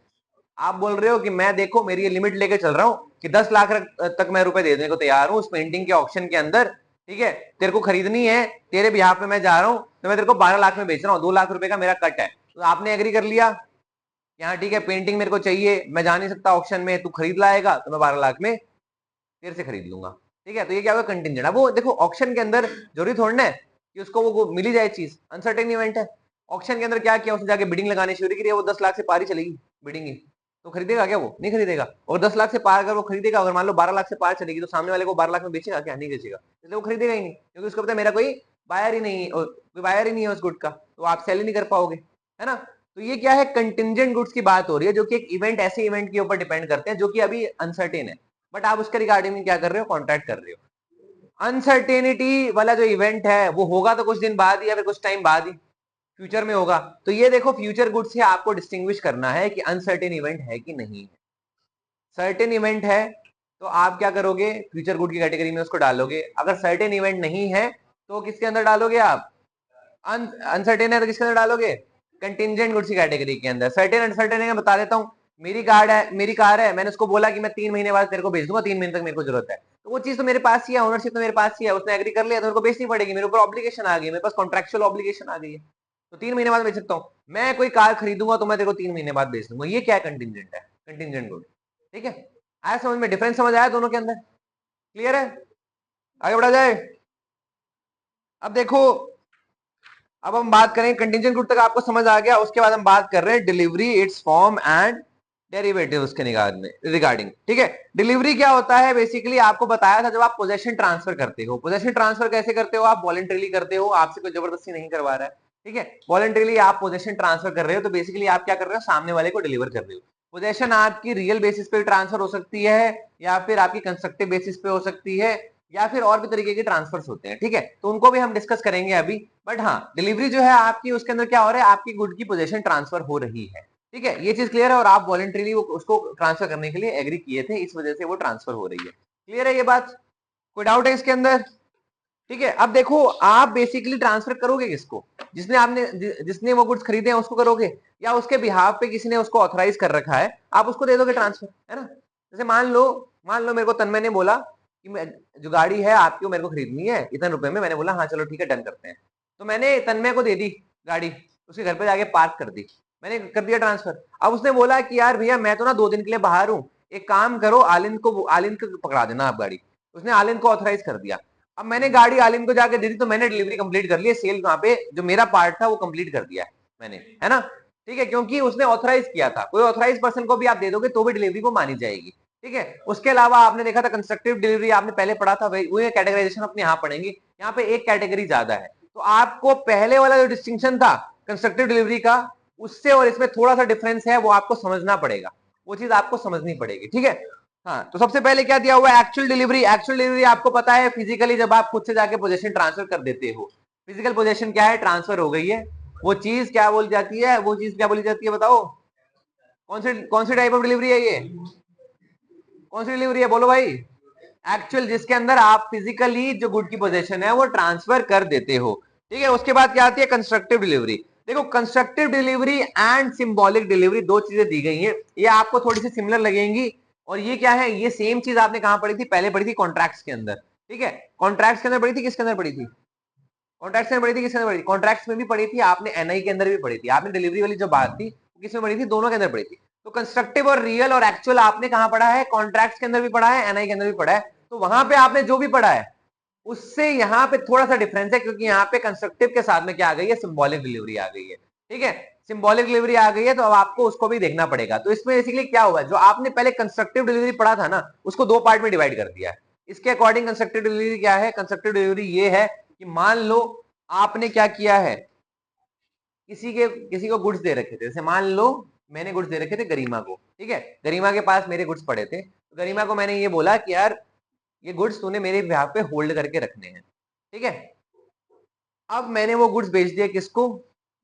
आप बोल रहे हो कि मैं देखो मेरी ये लिमिट लेके चल रहा हूँ कि 10 लाख तक मैं रुपए दे देने को तैयार हूँ उस पेंटिंग के ऑक्शन के अंदर, ठीक है। तेरे को खरीदनी है, तेरे बिहाफ पे मैं जा रहा हूँ, तो मैं तेरे को 12 लाख में बेच रहा हूँ, 2 लाख रुपए का मेरा कट है। तो आपने एग्री कर लिया कि हाँ ठीक है पेंटिंग मेरे को चाहिए, मैं जा नहीं सकता ऑक्शन में, तू खरीद लाएगा तो मैं 12 लाख में तेरे से खरीद लूंगा, ठीक है। तो ये क्या होगा? कंटिंजेंट। अब वो देखो ऑक्शन के अंदर जरूरी थोड़ी ना है कि उसको वो मिली जाए चीज, अनसर्टेन इवेंट है। ऑक्शन के अंदर क्या किया उसने? जाके बिडिंग लगानी शुरू की, वो 10 लाख से पार ही चलेगी बिडिंग ही, तो खरीदेगा क्या? वो नहीं खरीदेगा। और 10 लाख से पार अगर वो खरीदेगा, अगर मान लो 12 लाख से पार चलेगी, तो सामने वाले को 12 लाख में बेचेगा क्या? नहीं बेचेगा, इसलिए वो खरीदेगा ही नहीं, क्योंकि उसको पता है मेरा कोई बायर ही नहीं है, कोई बायर ही नहीं है उस गुड का, तो आप सेल ही नहीं कर पाओगे, है ना। तो ये क्या है? कंटिंजेंट गुड्स की बात हो रही है, जो कि एक इवेंट, ऐसे इवेंट के ऊपर डिपेंड करते हैं जो कि अभी अनसर्टेन है, बट आप उसके रिगार्डिंग में क्या कर रहे हो? कॉन्ट्रैक्ट कर रहे हो। अनसर्टेनिटी वाला जो इवेंट है वो होगा तो कुछ दिन बाद ही या फिर कुछ टाइम बाद ही, फ्यूचर में होगा। तो ये देखो फ्यूचर गुड्स से आपको डिस्टिंग्विश करना है कि अनसर्टेन इवेंट है कि नहीं है। सर्टेन इवेंट है तो आप क्या करोगे? फ्यूचर गुड की कैटेगरी में उसको डालोगे। अगर सर्टेन इवेंट नहीं है तो किसके अंदर डालोगे आप? अनसर्टेन है तो किसके अंदर डालोगे? कंटिंजेंट गुड्स की कैटेगरी के अंदर। सर्टेन अनसर्टेन है बता देता हूँ। मेरी कार है, मैंने उसको बोला कि मैं 3 महीने बाद तेरे को भेज दूंगा, 3 महीने तक मेरे को जरूरत है, तो वो चीज तो मेरे पास ही है, ओनरशिप तो मेरे पास ही है, उसने एग्री कर लिया तो मेरे को बेचनी पड़ेगी, मेरे ऊपर ऑब्लिगेशन आ गई, मेरे पास कॉन्ट्रेक्चुअल ऑब्लिगेशन आ गई है, तो 3 महीने बाद बेच सकता हूँ। मैं कोई कार खरीदूंगा तो मैं तेरे को 3 महीने बाद बेच दूंगा, ये क्या कंटिंजेंट है? कंटिंजेंट गुड, ठीक है। आया समझ में? डिफरेंस समझ आया दोनों के अंदर? क्लियर है? आगे बढ़ा जाए। अब देखो, अब हम बात करें कंटिंजेंट गुड तक आपको समझ आ गया, उसके बाद हम बात कर रहे हैं delivery, it's form and derivative उसके रिगार्डिंग, ठीक है। डिलीवरी क्या होता है? बेसिकली आपको बताया था, जब आप पोजेशन ट्रांसफर करते हो। पोजेशन ट्रांसफर कैसे करते हो? आप वॉलंटरीली करते हो, आपसे कोई जबरदस्ती नहीं करवा रहा है, ठीक है। वॉलंटरीली आप पोजेशन ट्रांसफर कर रहे हो, तो बेसिकली आप क्या कर रहे हो? सामने वाले को डिलीवर कर रहे हो। पोजेशन आपकी रियल बेसिस पे ट्रांसफर हो सकती है, या फिर आपकी कंस्ट्रक्टिव बेसिस पे हो सकती है, या फिर और भी तरीके के ट्रांसफर्स होते हैं, ठीक है। तो उनको भी हम डिस्कस करेंगे अभी। बट हाँ, डिलीवरी जो है आपकी, उसके अंदर क्या हो रहा है? आपकी गुड की पोजीशन ट्रांसफर हो रही है, ठीक है। ये चीज क्लियर है, और आप वॉलंटरीली उसको ट्रांसफर करने के लिए एग्री किए थे, इस वजह से वो ट्रांसफर हो रही है। क्लियर है ये बात? कोई डाउट है इसके अंदर? ठीक है। अब देखो आप बेसिकली ट्रांसफर करोगे किसको? जिसने वो गुड्स खरीदे हैं उसको करोगे, या उसके बिहाफ पे किसी ने उसको ऑथराइज कर रखा है, आप उसको दे दोगे ट्रांसफर, है ना। जैसे मान लो मेरे को तन्मय ने बोला कि मैं जो गाड़ी है आपकी वो मेरे को खरीदनी है इतने रुपए में, मैंने बोला हाँ चलो ठीक है डन करते हैं, तो मैंने तन्मय को दे दी गाड़ी, उसके घर पे जाके पार्क कर दी, मैंने कर दिया ट्रांसफर। अब उसने बोला कि यार भैया मैं तो ना 2 दिन के लिए बाहर हूँ, एक काम करो आलिंद को पकड़ा देना आप गाड़ी, उसने आलिन को ऑथराइज कर दिया। अब मैंने गाड़ी आलिन को जाके दे दी तो मैंने डिलीवरी कंप्लीट कर ली है, सेल वहां पे जो मेरा पार्ट था वो कंप्लीट कर दिया है मैंने, है ना। ठीक है, क्योंकि उसने ऑथराइज किया था। कोई ऑथराइज पर्सन को भी आप दे दोगे तो भी डिलीवरी को मानी जाएगी। ठीक है, उसके अलावा आपने देखा था कंस्ट्रक्टिव डिलीवरी आपने पहले पढ़ा था, वही कैटेगराइजेशन अपने यहाँ पढ़ेंगे। यहाँ पे एक कैटेगरी ज्यादा है, तो आपको पहले वाला जो डिस्टिंक्शन था कंस्ट्रक्टिव डिलीवरी का, उससे और इसमें थोड़ा सा डिफरेंस है, वो आपको समझना पड़ेगा, वो चीज आपको समझनी पड़ेगी। ठीक है, हाँ, तो सबसे पहले क्या दिया हुआ है, एक्चुअल डिलीवरी। एक्चुअल डिलीवरी आपको पता है फिजिकली जब आप खुद से जाके पोजीशन ट्रांसफर कर देते हो। फिजिकल पोजीशन क्या है, ट्रांसफर हो गई है, वो चीज क्या बोली जाती है, वो चीज क्या बोली जाती है, बताओ कौन सी टाइप ऑफ डिलीवरी है ये, कौन सी डिलीवरी है, बोलो भाई। एक्चुअल, जिसके अंदर आप फिजिकली जो गुड की पोजीशन है वो ट्रांसफर कर देते हो। ठीक है, उसके बाद क्या आती है, कंस्ट्रक्टिव डिलीवरी। देखो, constructive delivery and symbolic delivery दो चीजें दी गई हैं, ये आपको थोड़ी सी सिमिलर लगेंगी। और ये क्या है, ये सेम चीज आपने कहां पढ़ी थी, पहले पढ़ी थी कॉन्ट्रैक्ट्स के अंदर। ठीक है, कॉन्ट्रैक्ट्स के अंदर पढ़ी थी, किसके अंदर पढ़ी थी, कॉन्ट्रैक्ट्स में पढ़ी थी, किसके अंदर पढ़ी थी, कॉन्ट्रैक्ट्स में भी पढ़ी थी आपने, एनआई के अंदर भी पढ़ी थी आपने। डिलीवरी वाली जो बात थी किसमें पढ़ी थी, दोनों के अंदर पढ़ी थी। तो कंस्ट्रक्टिव और रियल और एक्चुअल आपने कहां पढ़ा है, कॉन्ट्रैक्ट्स के अंदर भी पढ़ा है, एनआई के अंदर भी पढ़ा है। तो वहां पे आपने जो भी पढ़ा है उससे यहाँ पे थोड़ा सा डिफरेंस है, क्योंकि यहाँ पे कंस्ट्रक्टिव के साथ में क्या आ गई है, सिंबॉलिक डिलीवरी आ गई है। ठीक है, सिंबॉलिक डिलीवरी आ गई है, तो अब आपको उसको भी देखना पड़ेगा। तो इसमें बेसिकली क्या हुआ, जो आपने पहले कंस्ट्रक्टिव डिलीवरी पढ़ा था ना, उसको दो पार्ट में डिवाइड कर दिया है। इसके अकॉर्डिंग कंस्ट्रक्टिव डिलीवरी क्या है, कंस्ट्रक्टिव डिलीवरी ये है कि मान लो आपने क्या किया है, किसी को गुड्स दे रखे थे, जैसे मान लो मैंने गुड्स दे रखे थे गरिमा को। ठीक है, गरिमा के पास मेरे गुड्स पड़े थे, तो गरिमा को मैंने ये बोला कि यार ये गुड्स तूने मेरे बिहार पे होल्ड करके रखने हैं। ठीक है, अब मैंने वो गुड्स बेच दिए, किसको,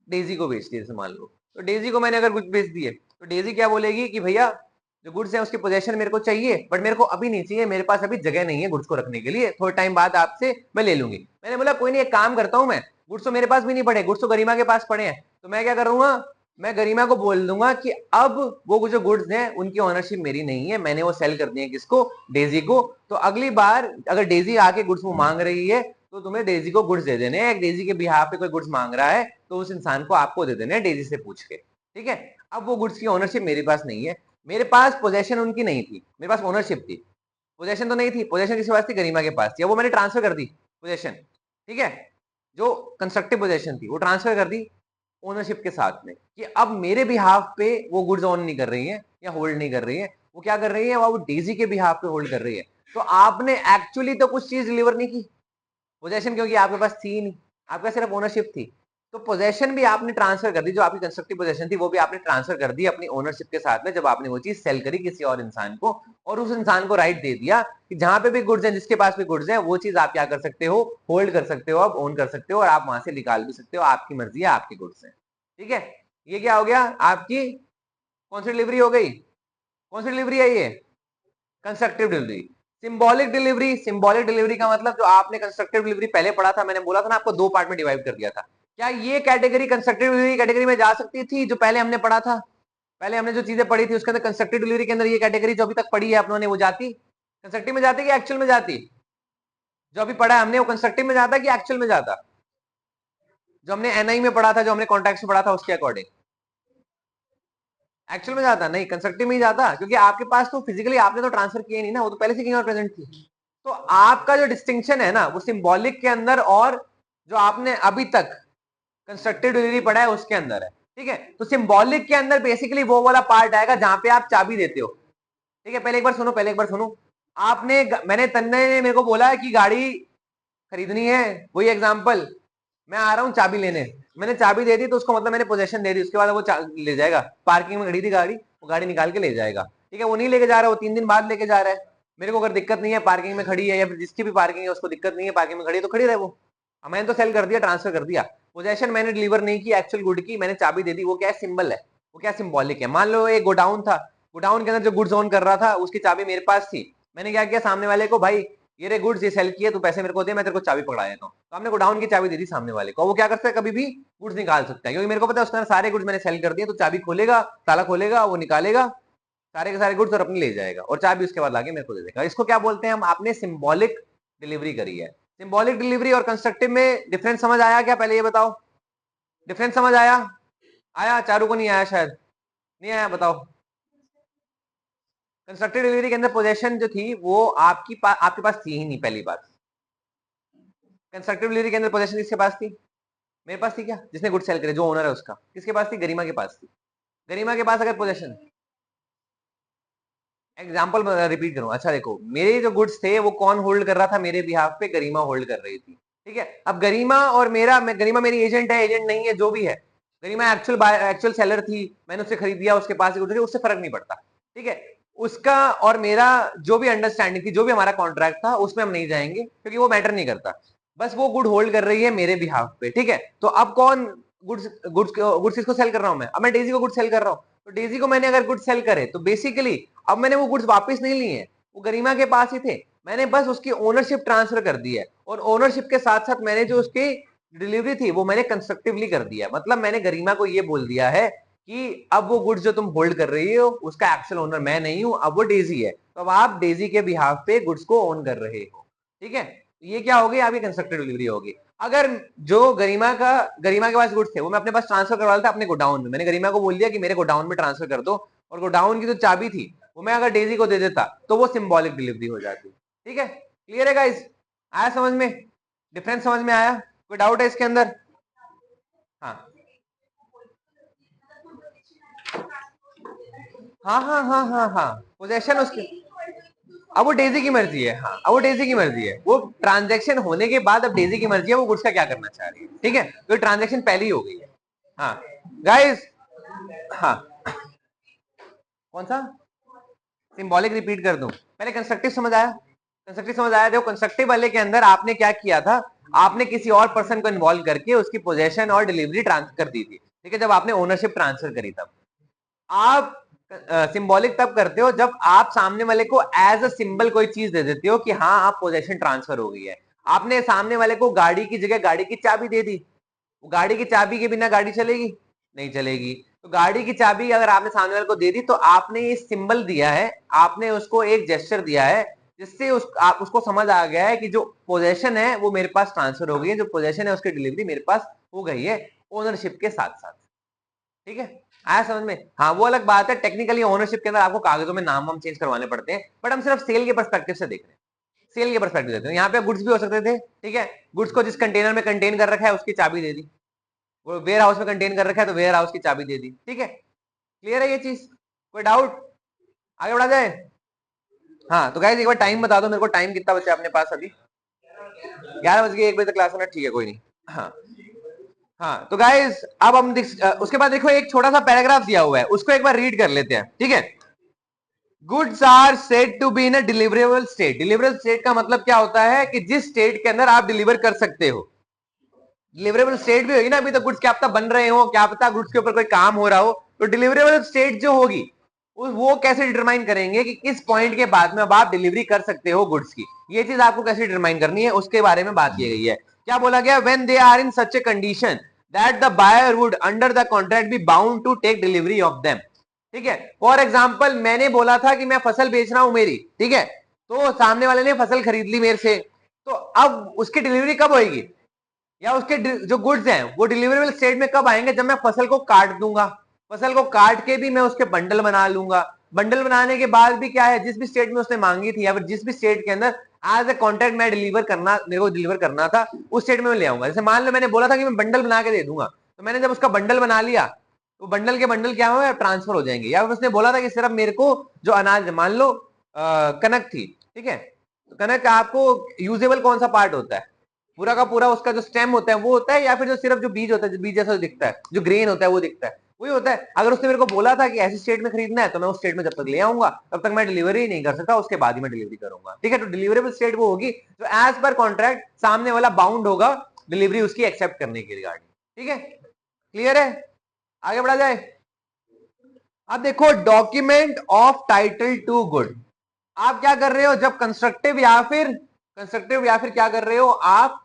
डेजी को बेच दिए, जैसे मान लो। तो डेजी को मैंने अगर गुड्स बेच दिए तो डेजी क्या बोलेगी कि भैया जो गुड्स है उसकी पोजीशन मेरे को चाहिए, बट मेरे को अभी नहीं चाहिए, मेरे पास अभी जगह नहीं है गुड्स को रखने के लिए, थोड़े टाइम बाद आपसे मैं ले लूंगी। मैंने बोला कोई नहीं, एक काम करता हूं मैं, गुड्स तो मेरे पास भी नहीं पड़े, गुड्स तो गरिमा के पास पड़े हैं, तो मैं क्या करूंगा, मैं गरिमा को बोल दूंगा कि अब वो जो गुड्स हैं उनकी ओनरशिप मेरी नहीं है, मैंने वो सेल कर दिए, किसको, डेजी को। तो अगली बार अगर डेजी आके गुड्स वो मांग रही है तो तुम्हें डेजी को गुड्स दे देने हैं, डेजी के बिहाफ पे कोई गुड्स मांग रहा है तो उस इंसान को आपको दे देने हैं डेजी से पूछ के। ठीक है, अब वो गुड्स की ओनरशिप मेरे पास नहीं है, मेरे पास पोजेशन उनकी नहीं थी, मेरे पास ओनरशिप थी, पोजेशन तो नहीं थी। पोजेशन किसके पास थी, गरिमा के पास थी, वो मैंने ट्रांसफर कर दी पोजेशन। ठीक है, जो कंस्ट्रक्टिव पोजेशन थी वो ट्रांसफर कर दी ओनरशिप के साथ में, कि अब मेरे बिहाफ पे वो गुड्स ऑन नहीं कर रही है या होल्ड नहीं कर रही है, वो क्या कर रही है, वो डेजी के बिहाफ पे होल्ड कर रही है। तो आपने एक्चुअली तो कुछ चीज डिलीवर नहीं की पोजेशन, क्योंकि आपके पास थी नहीं, आपका सिर्फ ओनरशिप थी। तो पोजेशन भी आपने ट्रांसफर कर दी, जो आपकी कंस्ट्रक्टिव पोजेशन थी वो भी आपने ट्रांसफर कर दी अपनी ओनरशिप के साथ में, जब आपने वो चीज सेल करी किसी और इंसान को, और उस इंसान को राइट दे दिया कि जहां पे भी गुड्स हैं, जिसके पास भी गुड्स हैं, वो चीज आप क्या कर सकते हो, होल्ड कर सकते हो, आप ओन कर सकते हो, और आप वहां से निकाल भी सकते हो, आपकी मर्जी है, आपके गुड्स हैं। ठीक है, ये क्या हो गया, आपकी कौन सी डिलीवरी हो गई, कौन सी डिलीवरी है ये, constructive delivery. Symbolic delivery, symbolic delivery का मतलब जो आपने कंस्ट्रक्टिव डिलीवरी पहले पढ़ा था, मैंने बोला था ना आपको दो पार्ट में डिवाइड कर दिया था, क्या ये कैटेगरी कंस्ट्रक्टिव डिलीवरी कैटेगरी में जा सकती थी, जो पहले हमने पढ़ा था, पहले हमने जो चीजें पढ़ी थी उसके अंदर कंस्ट्रक्टिव डिलीवरी के अंदर ये कैटेगरी जो अभी तक पढ़ी है अपनों ने, वो जाती कंस्ट्रक्टिव में जाती कि एक्चुअल में जाती, जो अभी पढ़ा है हमने वो कंस्ट्रक्टिव में जाता कि एक्चुअल में जाता, जो हमने एनआई में पढ़ा था, जो हमने कॉन्ट्रैक्ट में पढ़ा था उसके अकॉर्डिंग एक्चुअल में जाता, नहीं कंस्ट्रक्टिव में ही जाता, क्योंकि आपके पास तो फिजिकली आपने तो ट्रांसफर किया नहीं ना, वो तो पहले से कहीं और प्रेजेंट थी। तो आपका जो डिस्टिंक्शन है ना वो सिंबॉलिक के अंदर और जो आपने अभी तक कंस्ट्रक्टिव डिलीवरी पढ़ा है उसके अंदर है। ठीक है, तो सिंबॉलिक के अंदर बेसिकली वो वाला पार्ट आएगा जहां पे आप चाबी देते हो। ठीक है, पहले एक बार सुनो, पहले एक बार सुनो, आपने मैंने तन्ने ने मेरे को बोला कि गाड़ी खरीदनी है, वही एग्जाम्पल, मैं आ रहा हूँ चाबी लेने, मैंने चाबी दे दी तो उसको मतलब मैंने पोजेशन दे दी, उसके बाद वो ले जाएगा, पार्किंग में खड़ी थी गाड़ी, वो गाड़ी निकाल के ले जाएगा। ठीक है, वो नहीं लेके जा रहा, वो 3 दिन बाद लेके जा रहा है, मेरे को अगर दिक्कत नहीं है, पार्किंग में खड़ी है, या फिर जिसकी भी पार्किंग है उसको दिक्कत नहीं है, पार्किंग में खड़ी है तो खड़ी रहे वो, मैंने तो सेल कर दिया, ट्रांसफर कर दिया, पोजेशन मैंने डिलीवर नहीं की एक्चुअल गुड की, मैंने चाबी दे दी, वो क्या है, सिंबल है, वो क्या सिंबॉलिक है। मान लो एक गोडाउन था, गोडाउन के अंदर जो गुड्स ऑन कर रहा था उसकी चाबी मेरे पास थी, मैंने क्या किया, सामने वाले को, भाई ये रे गुड्स ये सेल किए, तू पैसे मेरे को दे, मैं तेरे को चाबी पकड़ा देता हूँ, तो हमने गोडाउन की चाबी दे दी सामने वाले को, वो क्या करता है, कभी भी गुड्स निकाल सकता है, क्योंकि मेरे को पता है उसके अंदर सारे गुड्स मैंने सेल कर दिए, तो चाबी खोलेगा, ताला खोलेगा, वो निकालेगा सारे के सारे गुड्स और अपने ले जाएगा, और चाबी उसके बाद लाके मेरे को दे देगा। इसको क्या बोलते हैं हम, आपने सिंबॉलिक डिलीवरी करी है। सिंबॉलिक डिलीवरी और कंस्ट्रक्टिव में डिफरेंस समझ आया क्या, पहले ये बताओ, डिफरेंस समझ आया, आया, चारू को नहीं आया शायद, नहीं आया, बताओ, कंस्ट्रक्टिव डिलीवरी के अंदर पोजेशन जो थी वो आपके पास थी ही नहीं। पहली बात, कंस्ट्रक्टिव डिलीवरी के अंदर पोजेशन किसके पास थी? मेरे पास थी क्या? जिसने गुड सेल करे, जो ओनर है उसका, किसके पास थी? गरिमा के पास थी। गरिमा के पास अगर पोजेशन, एग्जाम्पल रिपीट करूं, अच्छा देखो, मेरे जो गुड्स थे वो कौन होल्ड कर रहा था मेरे बिहाफ पे? गरिमा होल्ड कर रही थी, ठीक है। अब गरिमा और मेरा, गरिमा मेरी एजेंट है, एजेंट नहीं है, जो भी है, गरिमा एक्चुअल सेलर थी, मैंने उससे खरीद दिया, उसके पास गुड्स, उससे फर्क नहीं पड़ता, ठीक है। उसका और मेरा जो भी अंडरस्टैंडिंग थी, जो भी हमारा कॉन्ट्रैक्ट था, उसमें हम नहीं जाएंगे क्योंकि वो मैटर नहीं करता। बस वो गुड होल्ड कर रही है मेरे बिहाफ पे, ठीक है। तो अब कौन गुड्स गुड्स गुड्स किसको सेल कर रहा हूं मैं? अब मैं डेजी को गुड सेल कर रहा हूं। तो डेजी को मैंने अगर गुड सेल करे तो बेसिकली अब मैंने वो गुड्स वापस नहीं लिए, वो गरिमा के पास ही थे, मैंने बस उसकी ओनरशिप ट्रांसफर कर दी है, और ओनरशिप के साथ साथ मैंने जो उसकी डिलीवरी थी वो मैंने कंस्ट्रक्टिवली कर दिया। मतलब मैंने गरिमा को ये बोल दिया है कि अब वो गुड्स जो तुम होल्ड कर रही हो उसका एक्चुअल ओनर मैं नहीं हूं, अब वो डेजी है, तो अब आप डेजी के बिहाफ पे गुड्स को ओन कर रहे हो, ठीक है। ये क्या होगी? आपकी कंस्ट्रक्टिव डिलीवरी होगी। अगर जो गरिमा के पास गुड्स थे वो मैं अपने पास ट्रांसफर करवा था अपने गोडाउन में, मैंने गरिमा को बोल दिया कि मेरे गोडाउन में ट्रांसफर कर दो, और गोडाउन की जो चाबी थी वो मैं अगर डेजी को दे देता तो वो सिंबॉलिक डिलीवरी हो जाती, ठीक है। क्लियर है गाइस? आया समझ में? डिफरेंस समझ में आया? कोई डाउट है इसके अंदर? हाँ हाँ हाँ हाँ हाँ हाँ, पोजेशन उसके, अब वो डेजी की मर्जी है। हाँ, अब वो डेजी की मर्जी है, वो ट्रांजेक्शन होने के बाद अब डेजी की मर्जी है वो गुड्स का क्या करना चाह रही है, ठीक है। तो ट्रांजेक्शन पहले ही हो गई है। हाँ गाइस, हाँ, कौन सा सिंबॉलिक रिपीट कर दूं? पहले कंस्ट्रक्टिव समझ आया? कंस्ट्रक्टिव समझ आया? देखो, कंस्ट्रक्टिव वाले के अंदर आपने क्या किया था, आपने किसी और पर्सन को इन्वॉल्व करके उसकी पोजेशन और डिलीवरी ट्रांसफर कर दी थी, ठीक है, जब आपने ओनरशिप ट्रांसफर करी तब। आप सिंबॉलिक तब करते हो जब आप सामने वाले को एज अ सिंबल कोई चीज दे देते हो कि हाँ आप पोजेशन ट्रांसफर हो गई है। आपने सामने वाले को गाड़ी की जगह गाड़ी की चाबी दे दी, गाड़ी की चाबी के बिना गाड़ी चलेगी? नहीं चलेगी। तो गाड़ी की चाबी अगर आपने सामने वाले को दे दी तो आपने ये सिंबल दिया है, आपने उसको एक जेस्चर दिया है जिससे उसको समझ आ गया है कि जो पोजेशन है वो मेरे पास ट्रांसफर हो गई है, जो पोजेशन है उसकी डिलीवरी मेरे पास हो गई है ओनरशिप के साथ साथ, ठीक है। आया समझ में? हाँ, वो अलग बात है, टेक्निकली ओनरशिप के अंदर आपको कागजों में नाम वाम चेंज करवाने पड़ते हैं, बट हम सिर्फ सेल के परस्पेक्टिव से देख रहे हैं, सेल के परस्पेक्टिव देते हैं। यहाँ पे गुड्स भी हो सकते थे, ठीक है, गुड्स को जिस कंटेनर में कंटेन कर रखा है उसकी चाबी दे दी, वो वेयर हाउस में कंटेन कर रखा है तो वेयर हाउस की चाबी दे दी, ठीक है। क्लियर है ये चीज? कोई डाउट? आगे बढ़ा जाए? हाँ, तो गाइस एक बार टाइम बता दो मेरे को, टाइम कितना बचा अपने पास अभी? 11 बज गए, 1 बजे तक क्लास होना, ठीक है, कोई नहीं। हाँ हाँ, तो गाइस अब हम उसके बाद देखो एक छोटा सा पैराग्राफ दिया हुआ है, उसको एक बार रीड कर लेते हैं, ठीक है। Goods are said to be in a deliverable state. Deliverable state का मतलब क्या होता है कि जिस स्टेट के अंदर आप डिलीवर कर सकते हो। डिलीवरेबल स्टेट भी होगी ना, अभी तो गुड्स क्या पता बन रहे हो, क्या पता गुड्स के ऊपर कोई काम हो रहा हो, तो डिलीवरेबल स्टेट जो होगी वो कैसे डिटरमाइन करेंगे कि किस पॉइंट के बाद में अब आप डिलीवरी कर सकते हो गुड्स की, ये चीज आपको कैसे डिटरमाइन करनी है उसके बारे में बात की गई है। क्या बोला गया? When they are in such a condition that the buyer would under the contract be bound to take delivery of them, ठीक है। फॉर एग्जाम्पल, मैंने बोला था कि मैं फसल बेच रहा हूं मेरी, ठीक है, तो सामने वाले ने फसल खरीद ली मेरे से, तो अब उसकी डिलीवरी कब होगी, या उसके जो गुड्स हैं वो डिलीवरेबल स्टेट में कब आएंगे? जब मैं फसल को काट दूंगा, फसल को काट के भी मैं उसके बंडल बना लूंगा, बंडल बनाने के बाद भी क्या है, जिस भी स्टेट में उसने मांगी थी या फिर जिस भी स्टेट के अंदर एज ए कॉन्ट्रैक्ट मैं डिलीवर करना, मेरे को डिलीवर करना था, उस स्टेट में मैं ले आऊंगा। जैसे मान लो मैंने बोला था कि मैं बंडल बना के दे दूंगा, तो मैंने जब उसका बंडल बना लिया तो बंडल के बंडल क्या हुआ, ट्रांसफर हो जाएंगे। या फिर उसने बोला था कि सिर्फ मेरे को जो अनाज, मान लो कनक थी, ठीक है, तो कनक आपको यूजेबल कौन सा पार्ट होता है? पूरा का पूरा उसका जो स्टेम होता है वो होता है, या फिर जो सिर्फ जो बीज होता है, जो बीज जैसा दिखता है, जो ग्रेन होता है वो दिखता है, वही होता है। अगर उसने मेरे को बोला था कि ऐसी स्टेट में खरीदना है तो मैं उस स्टेट में जब तक ले आऊंगा तब तक मैं डिलीवरी नहीं कर सकता, उसके बाद ही मैं डिलीवरी करूंगा, ठीक है। तो डिलीवरेबल स्टेट वो होगी जो एज पर कॉन्ट्रैक्ट सामने वाला बाउंड होगा डिलीवरी उसकी एक्सेप्ट करने के रिगार्डिंग, ठीक है। क्लियर है? आगे बढ़ा जाए। अब देखो, document of title to good. आप क्या कर रहे हो जब कंस्ट्रक्टिव या फिर क्या कर रहे हो, आप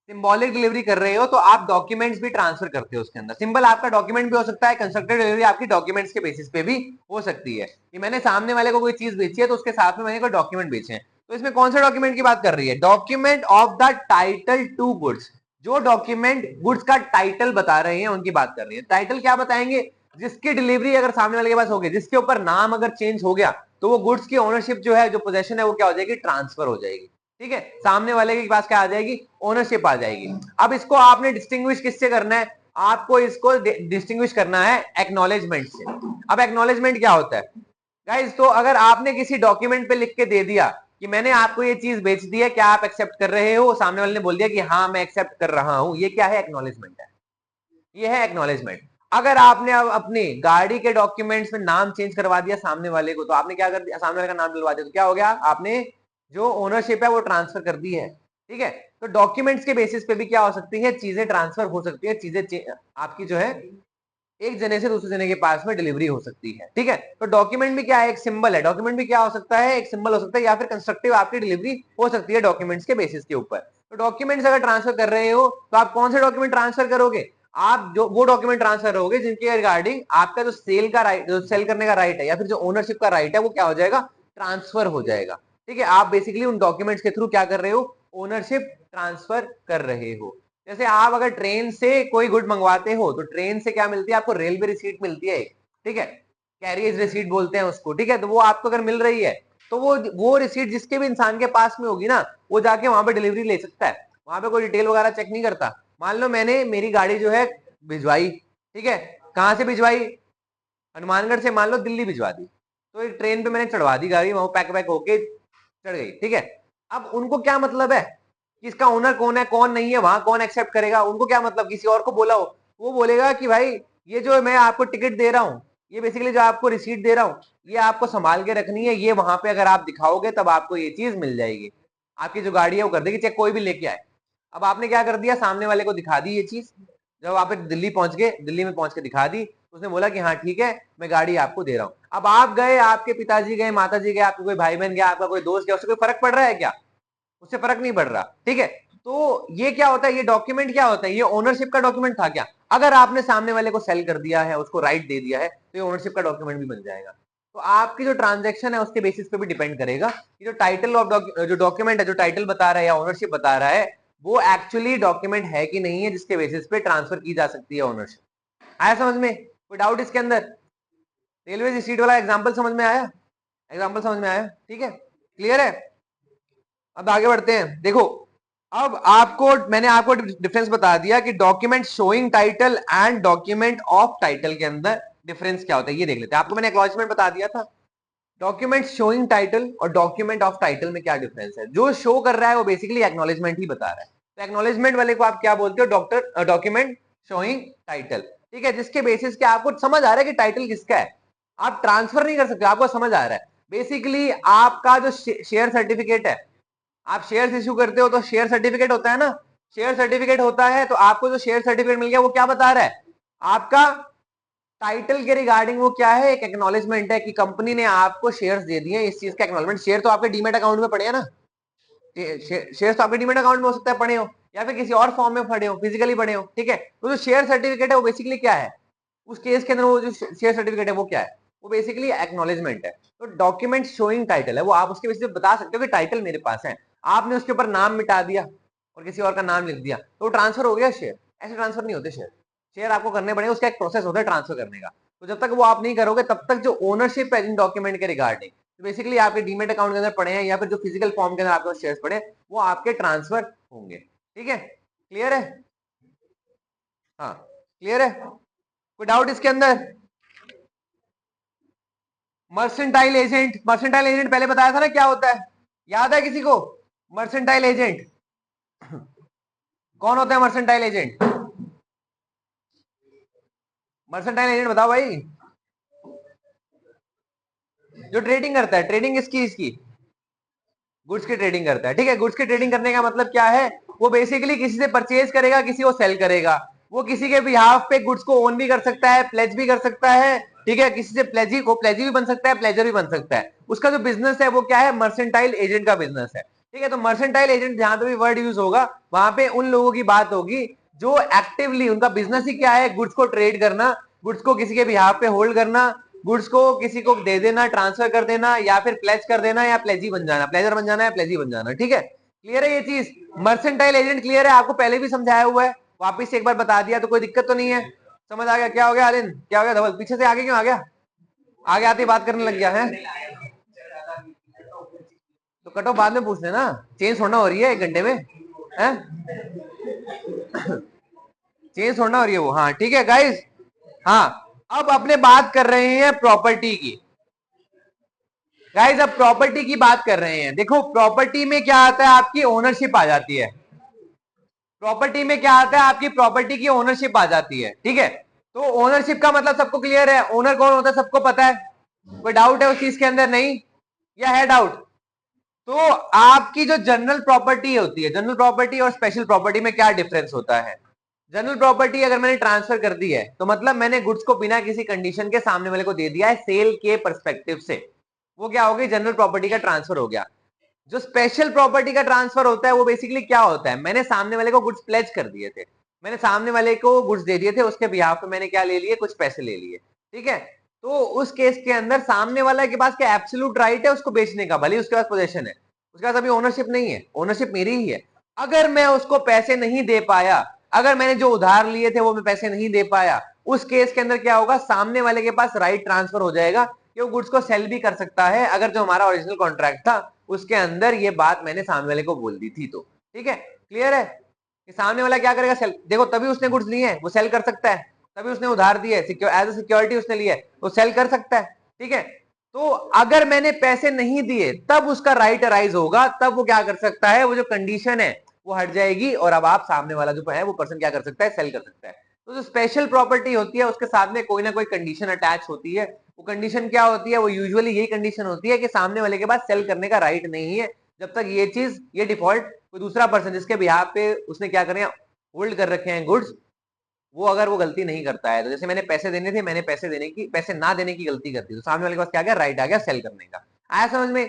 सिंबॉलिक डिलीवरी कर रहे हो, तो आप डॉक्यूमेंट्स भी ट्रांसफर करते हो उसके अंदर। सिंबल आपका डॉक्यूमेंट भी हो सकता है, कंस्ट्रक्टिव डिलीवरी आपकी डॉक्यूमेंट्स के बेसिस पे भी हो सकती है कि मैंने सामने वाले को कोई चीज बेची है तो उसके साथ में मैंने कोई डॉक्यूमेंट बेचे हैं। तो इसमें कौन से डॉक्यूमेंट की बात कर रही है? Document of the title to goods. जो डॉक्यूमेंट गुड्स का टाइटल बता रहे हैं उनकी बात कर रही है। टाइटल क्या बताएंगे? जिसकी डिलीवरी अगर सामने वाले के पास हो गई, जिसके ऊपर नाम अगर चेंज हो गया तो वो गुड्स की ओनरशिप जो है, जो पोजेशन है, वो क्या हो जाएगी, ट्रांसफर हो जाएगी। ठीक है, सामने वाले के पास क्या आ जाएगी, ओनरशिप आ जाएगी। अब इसको आपने डिस्टिंग्विश किससे करना है, आपको इसको डिस्टिंग्विश करना है एक्नॉलेजमेंट से। अब एक्नॉलेजमेंट क्या होता है गाइस, तो अगर आपने किसी डॉक्यूमेंट पे लिख के दे दिया कि मैंने आपको ये चीज बेच दी है, क्या आप एक्सेप्ट कर रहे हो, सामने वाले ने बोल दिया कि हाँ मैं एक्सेप्ट कर रहा हूं, ये क्या है, एक्नॉलेजमेंट है, ये है एक्नॉलेजमेंट। अगर आपने अब अपनी गाड़ी के डॉक्यूमेंट्स में नाम चेंज करवा दिया सामने वाले को, तो आपने क्या कर दिया, सामने वाले का नाम डलवा दिया, तो क्या हो गया, आपने जो ओनरशिप है वो ट्रांसफर कर दी है। ठीक है, तो डॉक्यूमेंट्स के बेसिस पे भी क्या हो सकती है, चीजें ट्रांसफर हो सकती है, चीजें आपकी जो है एक जने से दूसरे जने के पास में डिलीवरी हो सकती है। ठीक है, तो डॉक्यूमेंट भी क्या है, एक सिंबल है, डॉक्यूमेंट भी क्या हो सकता है, एक सिंबल हो सकता है, या फिर कंस्ट्रक्टिव आपकी डिलीवरी हो सकती है डॉक्यूमेंट्स के बेसिस के ऊपर। तो डॉक्यूमेंट्स अगर ट्रांसफर कर रहे हो तो आप कौन से डॉक्यूमेंट ट्रांसफर करोगे, आप जो वो डॉक्यूमेंट ट्रांसफर करोगे जिनके रिगार्डिंग आपका जो सेल का राइट, जो सेल करने का राइट है, या फिर जो ओनरशिप का राइट है, वो क्या हो जाएगा, ट्रांसफर हो जाएगा। ठीक है, आप बेसिकली उन डॉक्यूमेंट्स के थ्रू क्या कर रहे हो, ओनरशिप ट्रांसफर कर रहे हो। जैसे आप अगर ट्रेन से कोई गुड मंगवाते हो, तो ट्रेन से क्या मिलती है आपको, रेलवे रिसीट मिलती है। ठीक है, कैरियज रिसीट बोलते हैं उसको। ठीक है, तो वो आपको अगर मिल रही है, तो वो रिसीट जिसके भी इंसान के पास में होगी ना, वो जाके वहां पे डिलीवरी ले सकता है, वहां पे कोई डिटेल वगैरह चेक नहीं करता। मान लो मैंने मेरी गाड़ी जो है भिजवाई, ठीक है, कहां से भिजवाई, हनुमानगढ़ से मान लो दिल्ली भिजवा दी, तो ट्रेन पे मैंने चढ़वा दी गाड़ी, वहां पैक वैक होके चढ़ गई। ठीक है, अब उनको क्या मतलब है कि इसका ओनर कौन है कौन नहीं है, वहां कौन एक्सेप्ट करेगा, उनको क्या मतलब, किसी और को बोला हो, वो बोलेगा कि भाई ये जो मैं आपको टिकट दे रहा हूँ, ये बेसिकली जो आपको रिसीट दे रहा हूँ, ये आपको संभाल के रखनी है, ये वहां पे अगर आप दिखाओगे तब आपको ये चीज मिल जाएगी, आपकी जो गाड़ी है वो कर देगी चेक, कोई भी लेके आए। अब आपने क्या कर दिया, सामने वाले को दिखा दी ये चीज, जब आप दिल्ली पहुंच गए, दिल्ली में पहुंच के दिखा दी, उसने बोला कि हाँ ठीक है मैं गाड़ी आपको दे रहा हूँ। अब आप गए, आपके पिताजी गए, माताजी गए, आपके कोई भाई बहन गया, आपका कोई दोस्त गया, उससे कोई फर्क पड़ रहा है क्या, उससे फर्क नहीं पड़ रहा। ठीक है, तो ये क्या होता है, ये डॉक्यूमेंट क्या होता है, ये ओनरशिप का डॉक्यूमेंट था क्या, अगर आपने सामने वाले को सेल कर दिया है, उसको राइट दे दिया है, तो ये ओनरशिप का डॉक्यूमेंट भी बन जाएगा। तो आपकी जो ट्रांजेक्शन है उसके बेसिस पे भी डिपेंड करेगा कि जो टाइटल ऑफ जो डॉक्यूमेंट है, जो टाइटल बता रहा है या ओनरशिप बता रहा है, वो एक्चुअली डॉक्यूमेंट है कि नहीं है, जिसके बेसिस पे ट्रांसफर की जा सकती है ओनरशिप। आया समझ में, कोई डाउट इसके अंदर, रेलवे रिसीट वाला एग्जांपल समझ में आया, एग्जांपल समझ में आया, ठीक है, क्लियर है। अब आगे बढ़ते हैं, देखो अब आपको मैंने आपको डिफरेंस बता दिया कि document showing title and document of title के अंदर डिफरेंस क्या होता है, ये देख लेते हैं। आपको मैंने एक्नॉलेजमेंट बता दिया था, डॉक्यूमेंट शोइंग टाइटल और डॉक्यूमेंट ऑफ टाइटल में क्या डिफरेंस है। जो शो कर रहा है वो बेसिकली एक्नॉलेजमेंट ही बता रहा है, तो एक्नॉलेजमेंट वाले को आप क्या बोलते हो, डॉक्यूमेंट शोइंग टाइटल। ठीक है, जिसके बेसिस के आपको समझ आ रहा है कि टाइटल किसका है, आप ट्रांसफर नहीं कर सकते, आपको समझ आ रहा है। बेसिकली आपका जो शेयर सर्टिफिकेट है, आप शेयर इश्यू करते हो तो शेयर सर्टिफिकेट होता है ना, शेयर सर्टिफिकेट होता है, तो आपको जो शेयर सर्टिफिकेट मिल गया वो क्या बता रहा है, आपका टाइटल के रिगार्डिंग वो क्या है, एक एक्नॉलेजमेंट है कि कंपनी ने आपको शेयर्स दे दिए, इस चीज का एक्नॉलेजमेंट। शेयर तो आपके डीमेट अकाउंट में पड़े हैं ना, शेयर तो आपके डीमेट अकाउंट में हो सकता है पड़े हो, या फिर किसी और फॉर्म में पड़े हो, फिजिकली पड़े हो। ठीक है, तो जो शेयर सर्टिफिकेट है वो बेसिकली क्या है, उस केस के अंदर वो जो शेयर सर्टिफिकेट है वो क्या है, वो बेसिकली एक्नॉलेजमेंट है। तो डॉक्यूमेंट शोइंग टाइटल है, वो आप उसके बेसिस पे बता सकते हो कि टाइटल मेरे पास है, आपने उसके ऊपर नाम मिटा दिया और किसी और का नाम लिख दिया तो ट्रांसफर हो गया शेयर। ऐसे ट्रांसफर नहीं होते शेयर, शेयर आपको करने पड़ेंगे, उसका एक प्रोसेस होता है ट्रांसफर करने का। तो जब तक वो आप नहीं करोगे तब तक जो ओनरशिप है इन डॉक्यूमेंट के रिगार्डिंग, तो बेसिकली आपके डीमेट अकाउंट के अंदर पड़े हैं या फिर जो फिजिकल फॉर्म के अंदर आपके शेयर्स पड़े हैं, वो आपके ट्रांसफर होंगे। ठीक है, क्लियर है, हाँ क्लियर है, कोई डाउट इसके अंदर। मर्सेंटाइल एजेंट, मर्सेंटाइल एजेंट पहले बताया था ना क्या होता है, याद है किसी को, मर्सेंटाइल एजेंट कौन होता है, मर्सेंटाइल एजेंट, मर्सेंटाइल एजेंट बताओ भाई, जो ट्रेडिंग करता है, ट्रेडिंग इसकी इसकी गुड्स की ट्रेडिंग करता है। ठीक है, गुड्स की ट्रेडिंग करने का मतलब क्या है, वो बेसिकली किसी से परचेज करेगा, किसी को सेल करेगा, वो किसी के बिहाफ पे गुड्स को ओन भी कर सकता है, प्लेज भी कर सकता है। ठीक है, किसी से प्लेजी भी बन सकता है, प्लेजर भी बन सकता है। उसका जो बिजनेस है वो क्या है, मर्सेंटाइल एजेंट का बिजनेस है। ठीक है, तो मर्सेंटाइल एजेंट जहां पे भी वर्ड यूज होगा वहां पे उन लोगों की बात होगी जो एक्टिवली, उनका बिजनेस ही क्या है, गुड्स को ट्रेड करना, गुड्स को किसी के बिहाफ पे होल्ड करना, गुड्स को किसी को दे देना, ट्रांसफर कर देना, या फिर प्लेज कर देना, या प्लेजी बन जाना, प्लेजर बन जाना या प्लेजी बन जाना। ठीक है, क्लियर है ये चीज, मर्सेंटाइल एजेंट क्लियर है, आपको पहले भी समझाया हुआ है, वापिस से एक बार बता दिया तो कोई दिक्कत तो नहीं है, समझ आ गया। क्या हो गया आलिन, क्या हो गया धवल, पीछे से आगे क्यों आ गया, आगे आते बात करने लग गया है। तो कट ऑफ बाद में पूछ लेना, चेंज थोड़ा हो रही है 1 घंटे में, है चेंज थोड़ा हो रही है वो। हाँ ठीक है गाइस। हाँ अब अपने बात कर रहे हैं प्रॉपर्टी की गाइस, अब प्रॉपर्टी की बात कर रहे हैं। देखो प्रॉपर्टी में क्या आता है, आपकी ओनरशिप आ जाती है। प्रॉपर्टी में क्या आता है, आपकी प्रॉपर्टी की ओनरशिप आ जाती है। ठीक है, तो ओनरशिप का मतलब सबको क्लियर है, ओनर कौन होता है सबको पता है, कोई डाउट है उस चीज के अंदर? नहीं, या है डाउट? तो आपकी जो जनरल प्रॉपर्टी होती है, जनरल प्रॉपर्टी और स्पेशल प्रॉपर्टी में क्या डिफरेंस होता है? जनरल प्रॉपर्टी अगर मैंने ट्रांसफर कर दी है तो मतलब मैंने गुड्स को बिना किसी कंडीशन के सामने वाले को दे दिया है सेल के पर्सपेक्टिव से, वो क्या हो गई, जनरल प्रॉपर्टी का ट्रांसफर हो गया। जो स्पेशल प्रॉपर्टी का ट्रांसफर होता है वो बेसिकली क्या होता है, मैंने सामने वाले को गुड्स प्लेज कर दिए थे, मैंने सामने वाले को गुड्स दे दिए थे, उसके बिहाफ पे मैंने क्या ले लिए, कुछ पैसे ले लिए। ठीक है, तो उस केस के अंदर सामने वाले के पास क्या एब्सोल्यूट राइट है उसको बेचने का, भले उसके पास पोजीशन है, उसके पास अभी ओनरशिप नहीं है, ओनरशिप मेरी ही है। अगर मैं उसको पैसे नहीं दे पाया, अगर मैंने जो उधार लिए थे वो मैं पैसे नहीं दे पाया, उस केस के अंदर क्या होगा, सामने वाले के पास राइट ट्रांसफर हो जाएगा कि वो गुड्स को सेल भी कर सकता है, अगर जो हमारा ओरिजिनल कॉन्ट्रैक्ट था उसके अंदर ये बात मैंने सामने वाले को बोल दी थी तो। ठीक है, क्लियर है कि सामने वाला क्या करेगा, सेल, देखो तभी उसने गुड्स लिए हैं, वो सेल कर सकता है, तभी उसने उधार दिए, एज ए सिक्योरिटी उसने लिया है, वो सेल कर सकता है। ठीक है, तो अगर मैंने पैसे नहीं दिए तब उसका राइट अराइज होगा, तब वो क्या कर सकता है, वो जो कंडीशन है वो हट जाएगी और अब आप सामने वाला जो है वो पर्सन क्या कर सकता है, सेल कर सकता है। तो जो स्पेशल प्रॉपर्टी होती है उसके साथ में कोई ना कोई कंडीशन अटैच होती है, वो कंडीशन क्या होती है, वो यूजुअली यही कंडीशन होती है कि सामने वाले के पास सेल करने का राइट नहीं है जब तक ये चीज, ये डिफॉल्ट कोई दूसरा पर्सन जिसके बिहाफ पे उसने क्या करें, होल्ड कर रखे हैं गुड्स, वो अगर वो गलती नहीं करता है, तो जैसे मैंने पैसे देने थे, मैंने पैसे ना देने की गलती कर दी, तो सामने वाले के पास क्या गया, राइट आ गया सेल करने का। आया समझ में?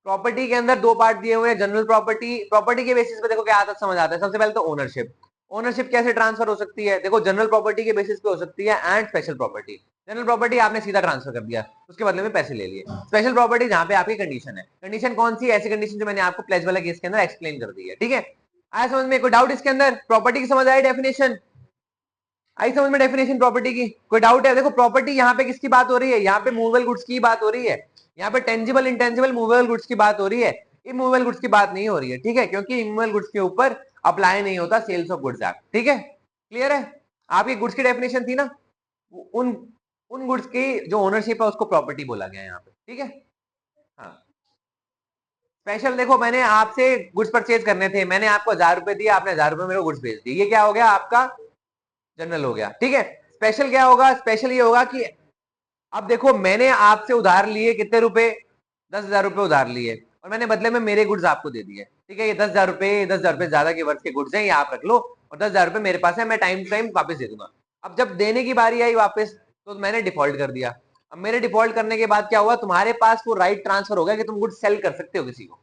प्रॉपर्टी के अंदर दो पार्ट दिए हुए हैं, जनरल प्रॉपर्टी, प्रॉपर्टी के बेसिस पे देखो क्या आता समझ आता है। सबसे पहले तो ओनरशिप, ओनरशिप कैसे ट्रांसफर हो सकती है, देखो जनरल प्रॉपर्टी के बेसिस पे हो सकती है and special property. General property आपने सीधा ट्रांसफर कर दिया, उसके बदले में पैसे ले लिए। स्पेशल प्रॉपर्टी जहां पे आपकी कंडीशन है, कंडीशन कौन सी, ऐसी कंडीशन जो मैंने आपको प्लेज वाला केस के अंदर एक्सप्लेन कर दी है। ठीक है, आया समझ में? कोई डाउट इसके अंदर? प्रॉपर्टी की समझ आई, डेफिनेशन आई समझ में, डेफिनेशन प्रॉपर्टी की? कोई डाउट है? देखो प्रॉपर्टी यहाँ पे किसकी बात हो रही है, यहाँ पे मूवेबल गुड्स की बात हो रही है, यहाँ पे टेंजिबल इंटेंजिबल मूवेबल गुड्स की बात हो रही है, इमूवेबल गुड्स की बात नहीं हो रही है। ठीक है, क्योंकि इमूवेबल गुड्स के ऊपर अप्लाई नहीं होता सेल्स ऑफ गुड्स एक्ट। ठीक है, क्लियर है? आपकी गुड्स की डेफिनेशन थी ना, उन उन गुड्स की जो ओनरशिप है उसको प्रॉपर्टी बोला गया है यहाँ पे। ठीक है, हाँ। स्पेशल देखो, मैंने आपसे गुड्स परचेज करने थे, मैंने आपको 1000 रुपए दिए, आपने 1000 रुपए मेरे को गुड्स भेज दिए, ये क्या हो गया, आपका जनरल हो गया। ठीक है, स्पेशल क्या होगा, स्पेशल ये होगा कि अब देखो मैंने आपसे उधार लिए कितने रुपए, 10,000 रुपए उधार लिए, और मैंने बदले में मेरे गुड्स आपको दे दिए। ठीक है, ये 10,000 रुपए ज्यादा के वर्थ के गुड्स हैं, ये आप रख लो, और 10,000 रुपए मेरे पास है, मैं टाइम टाइम वापस दे दूंगा। अब जब देने की बारी आई वापस, तो मैंने डिफॉल्ट कर दिया। अब मेरे डिफॉल्ट करने के बाद क्या हुआ, तुम्हारे पास वो राइट ट्रांसफर हो गया कि तुम गुड्स सेल कर सकते हो किसी को।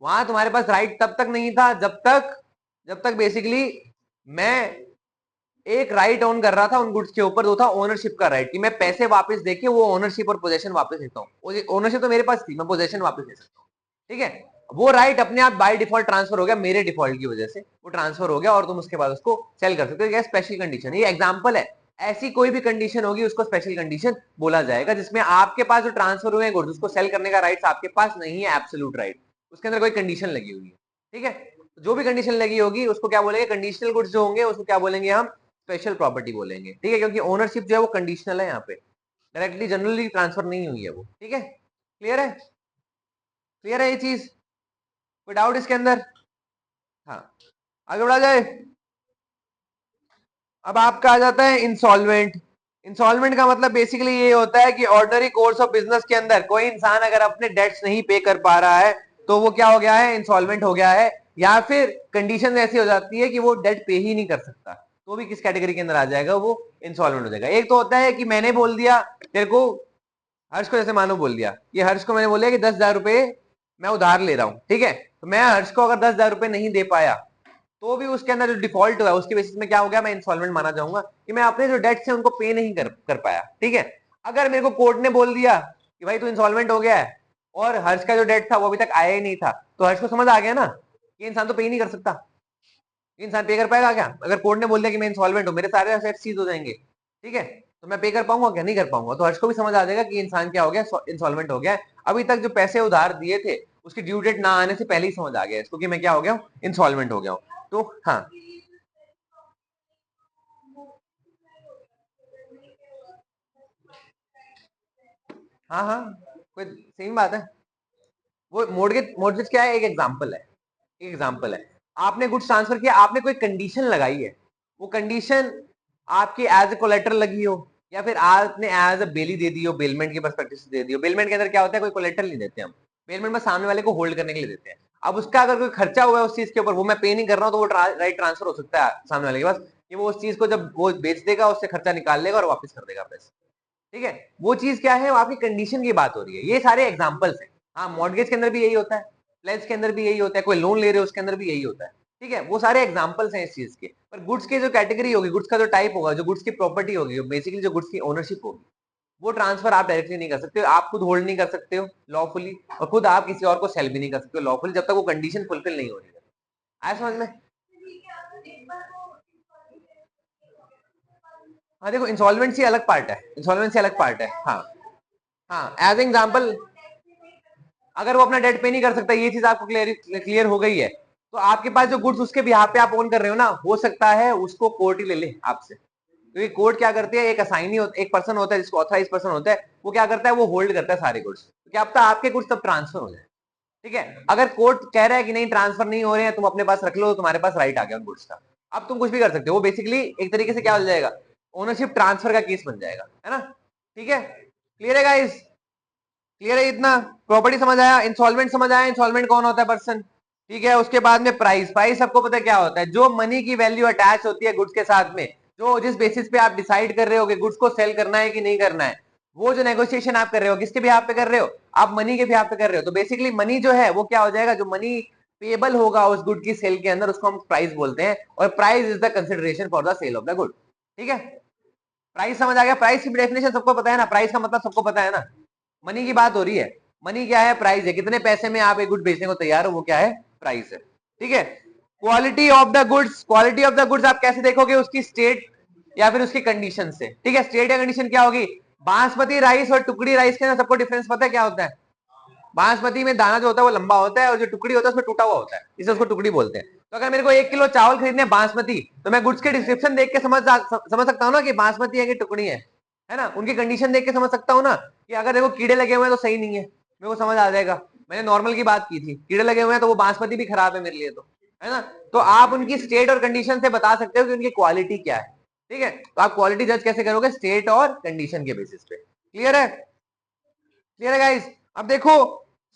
वहां तुम्हारे पास राइट तब तक नहीं था जब तक बेसिकली मैं एक राइट ऑन कर रहा था उन गुड्स के ऊपर, दो था ओनरशिप का राइट, कि मैं पैसे वापस देके वो ओनरशिप और पोजेशन वापस लेता हूँ। ओनरशिप तो मेरे पास थी, मैं पोजेशन वापस ले सकता हूँ। ठीक है, वो राइट अपने आप बाय डिफॉल्ट ट्रांसफर हो गया, मेरे डिफॉल्ट की वजह से वो ट्रांसफर हो गया, और तुम उसके बाद उसको सेल कर सकते हो। स्पेशल कंडीशन, ये एग्जाम्पल है, ऐसी कोई भी कंडीशन होगी उसको स्पेशल कंडीशन बोला जाएगा, जिसमें आपके पास जो ट्रांसफर हुए गुड्स उसको सेल करने का राइट आपके पास नहीं है, एब्सोल्यूट राइट, उसके अंदर कोई कंडीशन लगी हुई है। ठीक है, जो भी कंडीशन लगी होगी उसको क्या बोलेंगे, कंडीशनल गुड्स जो होंगे उसको क्या बोलेंगे हम, स्पेशल प्रॉपर्टी बोलेंगे। ठीक है, क्योंकि ओनरशिप जो है वो कंडीशनल है, यहाँ पे डायरेक्टली जनरली ट्रांसफर नहीं हुई है वो। ठीक है, क्लियर है? क्लियर है ये चीज? कोई डाउट इसके अंदर? हाँ, आगे बढ़ा जाए। अब आपका आ जाता है इंसॉल्वेंट। इंसॉल्वेंट का मतलब बेसिकली ये होता है कि ऑर्डिनरी कोर्स ऑफ बिजनेस के अंदर कोई इंसान अगर अपने डेट्स नहीं पे कर पा रहा है तो वो क्या हो गया है, इंसॉल्वेंट हो गया है, या फिर कंडीशन ऐसी हो जाती है कि वो डेट पे ही नहीं कर सकता, तो भी किस कैटेगरी के अंदर आ जाएगा, वो इंसॉल्वेंट हो जाएगा। एक तो होता है कि मैंने बोल दिया तेरे को, हर्ष को जैसे मानो बोल दिया कि हर्ष को मैंने बोला कि 10,000 रुपए मैं उधार ले रहा हूं। ठीक है, तो मैं हर्ष को अगर 10,000 रुपए नहीं दे पाया तो भी उसके अंदर जो डिफॉल्ट हुआ उसके बेसिस में क्या हो गया, मैं इंसॉल्वेंट माना जाऊंगा कि मैं अपने जो डेट्स हैं उनको पे नहीं कर पाया। ठीक है, अगर मेरे को कोर्ट ने बोल दिया कि भाई तू इंसॉल्वेंट हो गया है और हर्ष का जो डेट था वो अभी तक आया ही नहीं था, तो हर्ष को समझ आ गया ना कि इंसान तो पे ही नहीं कर सकता, इंसान पे कर पाएगा क्या? अगर कोर्ट ने बोल दिया कि मैं इंसॉल्वेंट हूं, मेरे सारे असेट्स सीज हो जाएंगे। ठीक है, तो मैं पे कर पाऊंगा क्या? नहीं कर पाऊंगा। तो हर्ष को भी समझ आ जाएगा कि इंसान क्या हो गया, इंसॉल्वेंट हो गया है। अभी तक जो पैसे उधार दिए थे उसकी ड्यू डेट ना आने से पहले ही समझ आ गया इसको कि मैं क्या हो गया हूँ, इंसॉल्वेंट हो गया हूँ। तो हाँ हाँ हाँ, कोई सेम बात है। वो मोर्गेज मोर्गेज क्या है, एक एग्जांपल है, एक एग्जांपल है। आपने गुड्स ट्रांसफर किया, आपने कोई कंडीशन लगाई है, वो कंडीशन आपकी एज ए कोलेटरल लगी हो, या फिर आपने एज अ बेली दे दी हो, बेलमेंट के पर्सपेक्टिव से दे दी हो। बेलमेंट के अंदर क्या होता है, कोई कोलेटरल नहीं देते हम, बेलमेंट में सामने वाले को होल्ड करने के लिए देते हैं। अब उसका अगर कोई खर्चा हुआ है उस चीज के ऊपर, वो मैं पे नहीं कर रहा हूँ, तो वो राइट ट्रांसफर हो सकता है सामने वाले के पास, कि वो उस चीज को जब वो बेच देगा उससे खर्चा निकाल लेगा और वापस कर देगा पैसे। ठीक है, वो चीज क्या है, वो आपकी कंडीशन की बात हो रही है। ये सारे एग्जांपल्स हैं। हाँ, मॉर्गेज के अंदर भी यही होता है, प्लेज के अंदर भी यही होता है, कोई लोन ले रहे हो उसके अंदर भी यही होता है। ठीक है, वो सारे एग्जांपल्स हैं इस चीज के। पर गुड्स की जो कैटेगरी होगी, गुड्स का जो टाइप होगा, जो गुड्स की प्रॉपर्टी होगी, बेसिकली जो गुड्स की ओनरशिप होगी, वो ट्रांसफर आप डायरेक्टली नहीं कर सकते हो। आप खुद होल्ड नहीं कर सकते हो लॉफुली, और खुद आप किसी और को सेल भी नहीं कर सकते हो लॉफुली, जब तक वो कंडीशन फुलफिल नहीं हो रही है। आया समझ में? हाँ देखो, इंसॉल्वेंसी अलग पार्ट है, इंसॉल्वेंसी अलग पार्ट है। हाँ हाँ, एज एग्जाम्पल, अगर वो अपना डेट पे नहीं कर सकता, ये चीज आपको क्लियर हो गई है, तो आपके पास जो गुड्स उसके बिहाफ पे आप ओन कर रहे हो ना, हो सकता है उसको कोर्ट ही ले ले आपसे। क्योंकि कोर्ट क्या करती है, एक असाइनी होता, एक पर्सन होता है जिसको ऑथराइज पर्सन होता है, वो क्या करता है, वो होल्ड करता है सारे गुड्स, तो क्या पता आपके गुड्स तब ट्रांसफर हो जाए। ठीक है, अगर कोर्ट कह रहा है कि नहीं ट्रांसफर नहीं हो रहे हैं, तुम अपने पास रख लो, तुम्हारे पास राइट आ गया उन गुड्स का, अब तुम कुछ भी कर सकते हो। वो बेसिकली एक तरीके से क्या हो जाएगा, ओनरशिप ट्रांसफर का केस बन जाएगा, है ना? ठीक है, क्लियर है गाइस? क्लियर है इतना? प्रॉपर्टी समझ आया, इंसॉल्वेंट समझ आया, इंसॉल्वेंट कौन होता है, पर्सन। ठीक है, उसके बाद में प्राइस। प्राइस सबको पता है क्या होता है, जो मनी की वैल्यू अटैच होती है गुड्स के साथ में, जो जिस बेसिस पे आप डिसाइड कर रहे हो कि गुड्स को सेल करना है कि नहीं करना है, वो जो नेगोशिएशन आप कर रहे हो, किसके बिहाफ पे कर रहे हो, आप मनी के बिहाफ पे कर रहे हो। तो बेसिकली मनी जो है वो क्या हो जाएगा, जो मनी पेबल होगा उस गुड की सेल के अंदर, उसको हम प्राइस बोलते हैं, और price is the consideration for the sale of the good. ठीक है, प्राइस समझ आ गया? प्राइस की डेफिनेशन सबको पता है ना, प्राइस का मतलब सबको पता है ना। मनी की बात हो रही है, मनी क्या है, प्राइस है, कितने पैसे में आप एक गुड बेचने को तैयार हो, वो क्या है, प्राइस है। ठीक है, quality of the goods, quality of the goods आप कैसे देखोगे, उसकी स्टेट या फिर उसकी कंडीशन से। ठीक है, स्टेट या कंडीशन क्या होगी, बासमती राइस और टुकड़ी राइस के अंदर सबको डिफरेंस पता है क्या होता है। बासमती में दाना जो होता है वो लंबा होता है, और जो टुकड़ी होता है उसमें टूटा हुआ होता है, इसे उसको टुकड़ी बोलते हैं। तो अगर मेरे को 1 किलो चावल खरीदने बासमती, तो मैं गुड्स के डिस्क्रिप्शन देख के समझ सकता हूँ ना कि बासमती है कि टुकड़ी है ना। उनकी कंडीशन देख के समझ सकता हूँ ना कि अगर देखो कीड़े लगे हुए हैं तो सही नहीं है, मेरे को समझ आ जाएगा। मैंने नॉर्मल की बात की थी, कीड़े लगे हुए हैं तो वो बासमती भी खराब है मेरे लिए, तो है ना। तो आप उनकी स्टेट और कंडीशन से बता सकते हो कि उनकी क्वालिटी क्या है। ठीक है, तो आप क्वालिटी जज कैसे करोगे, स्टेट और कंडीशन के बेसिस पे। क्लियर है? क्लियर है गाइस? अब देखो,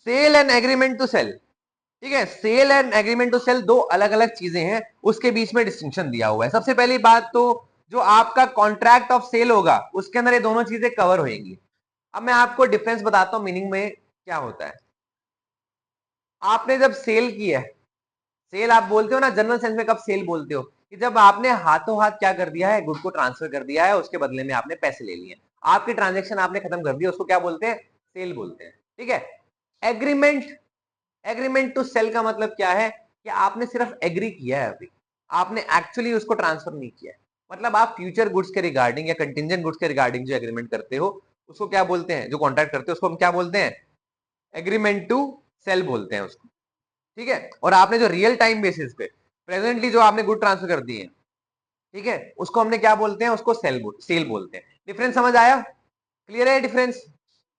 sale and agreement to sale. ठीक है, sale and agreement to sale दो अलग अलग चीजें हैं, उसके बीच में डिस्टिंक्शन दिया हुआ है। सबसे पहली बात तो, जो आपका कॉन्ट्रैक्ट ऑफ सेल होगा उसके अंदर ये दोनों चीजें कवर होंगी। अब मैं आपको डिफरेंस बताता हूं मीनिंग में क्या होता है। आपने जब सेल की है, सेल आप बोलते हो ना जनरल सेंस में, कब सेल बोलते हो, कि जब आपने हाथों हाथ क्या कर दिया है, गुड को ट्रांसफर कर दिया है, उसके बदले में आपने पैसे ले लिए, आपकी ट्रांजेक्शन आपने खत्म कर दी, उसको क्या बोलते हैं, सेल बोलते हैं। ठीक है, एग्रीमेंट, एग्रीमेंट टू सेल का मतलब क्या है, कि आपने सिर्फ एग्री किया है, अभी आपने एक्चुअली उसको ट्रांसफर नहीं किया है। मतलब आप फ्यूचर गुड्स के रिगार्डिंग या कंटिंजेंट गुड्स के रिगार्डिंग जो एग्रीमेंट करते हो, उसको क्या बोलते हैं, जो कॉन्ट्रैक्ट करते हो उसको हम क्या बोलते हैं, एग्रीमेंट टू सेल बोलते हैं उसको। ठीक है, और आपने जो रियल टाइम बेसिस पे प्रेजेंटली जो आपने गुड ट्रांसफर कर दिए, ठीक है, उसको हमने क्या बोलते हैं, उसको सेल बोलते हैं। डिफरेंस समझ आया? क्लियर है डिफरेंस?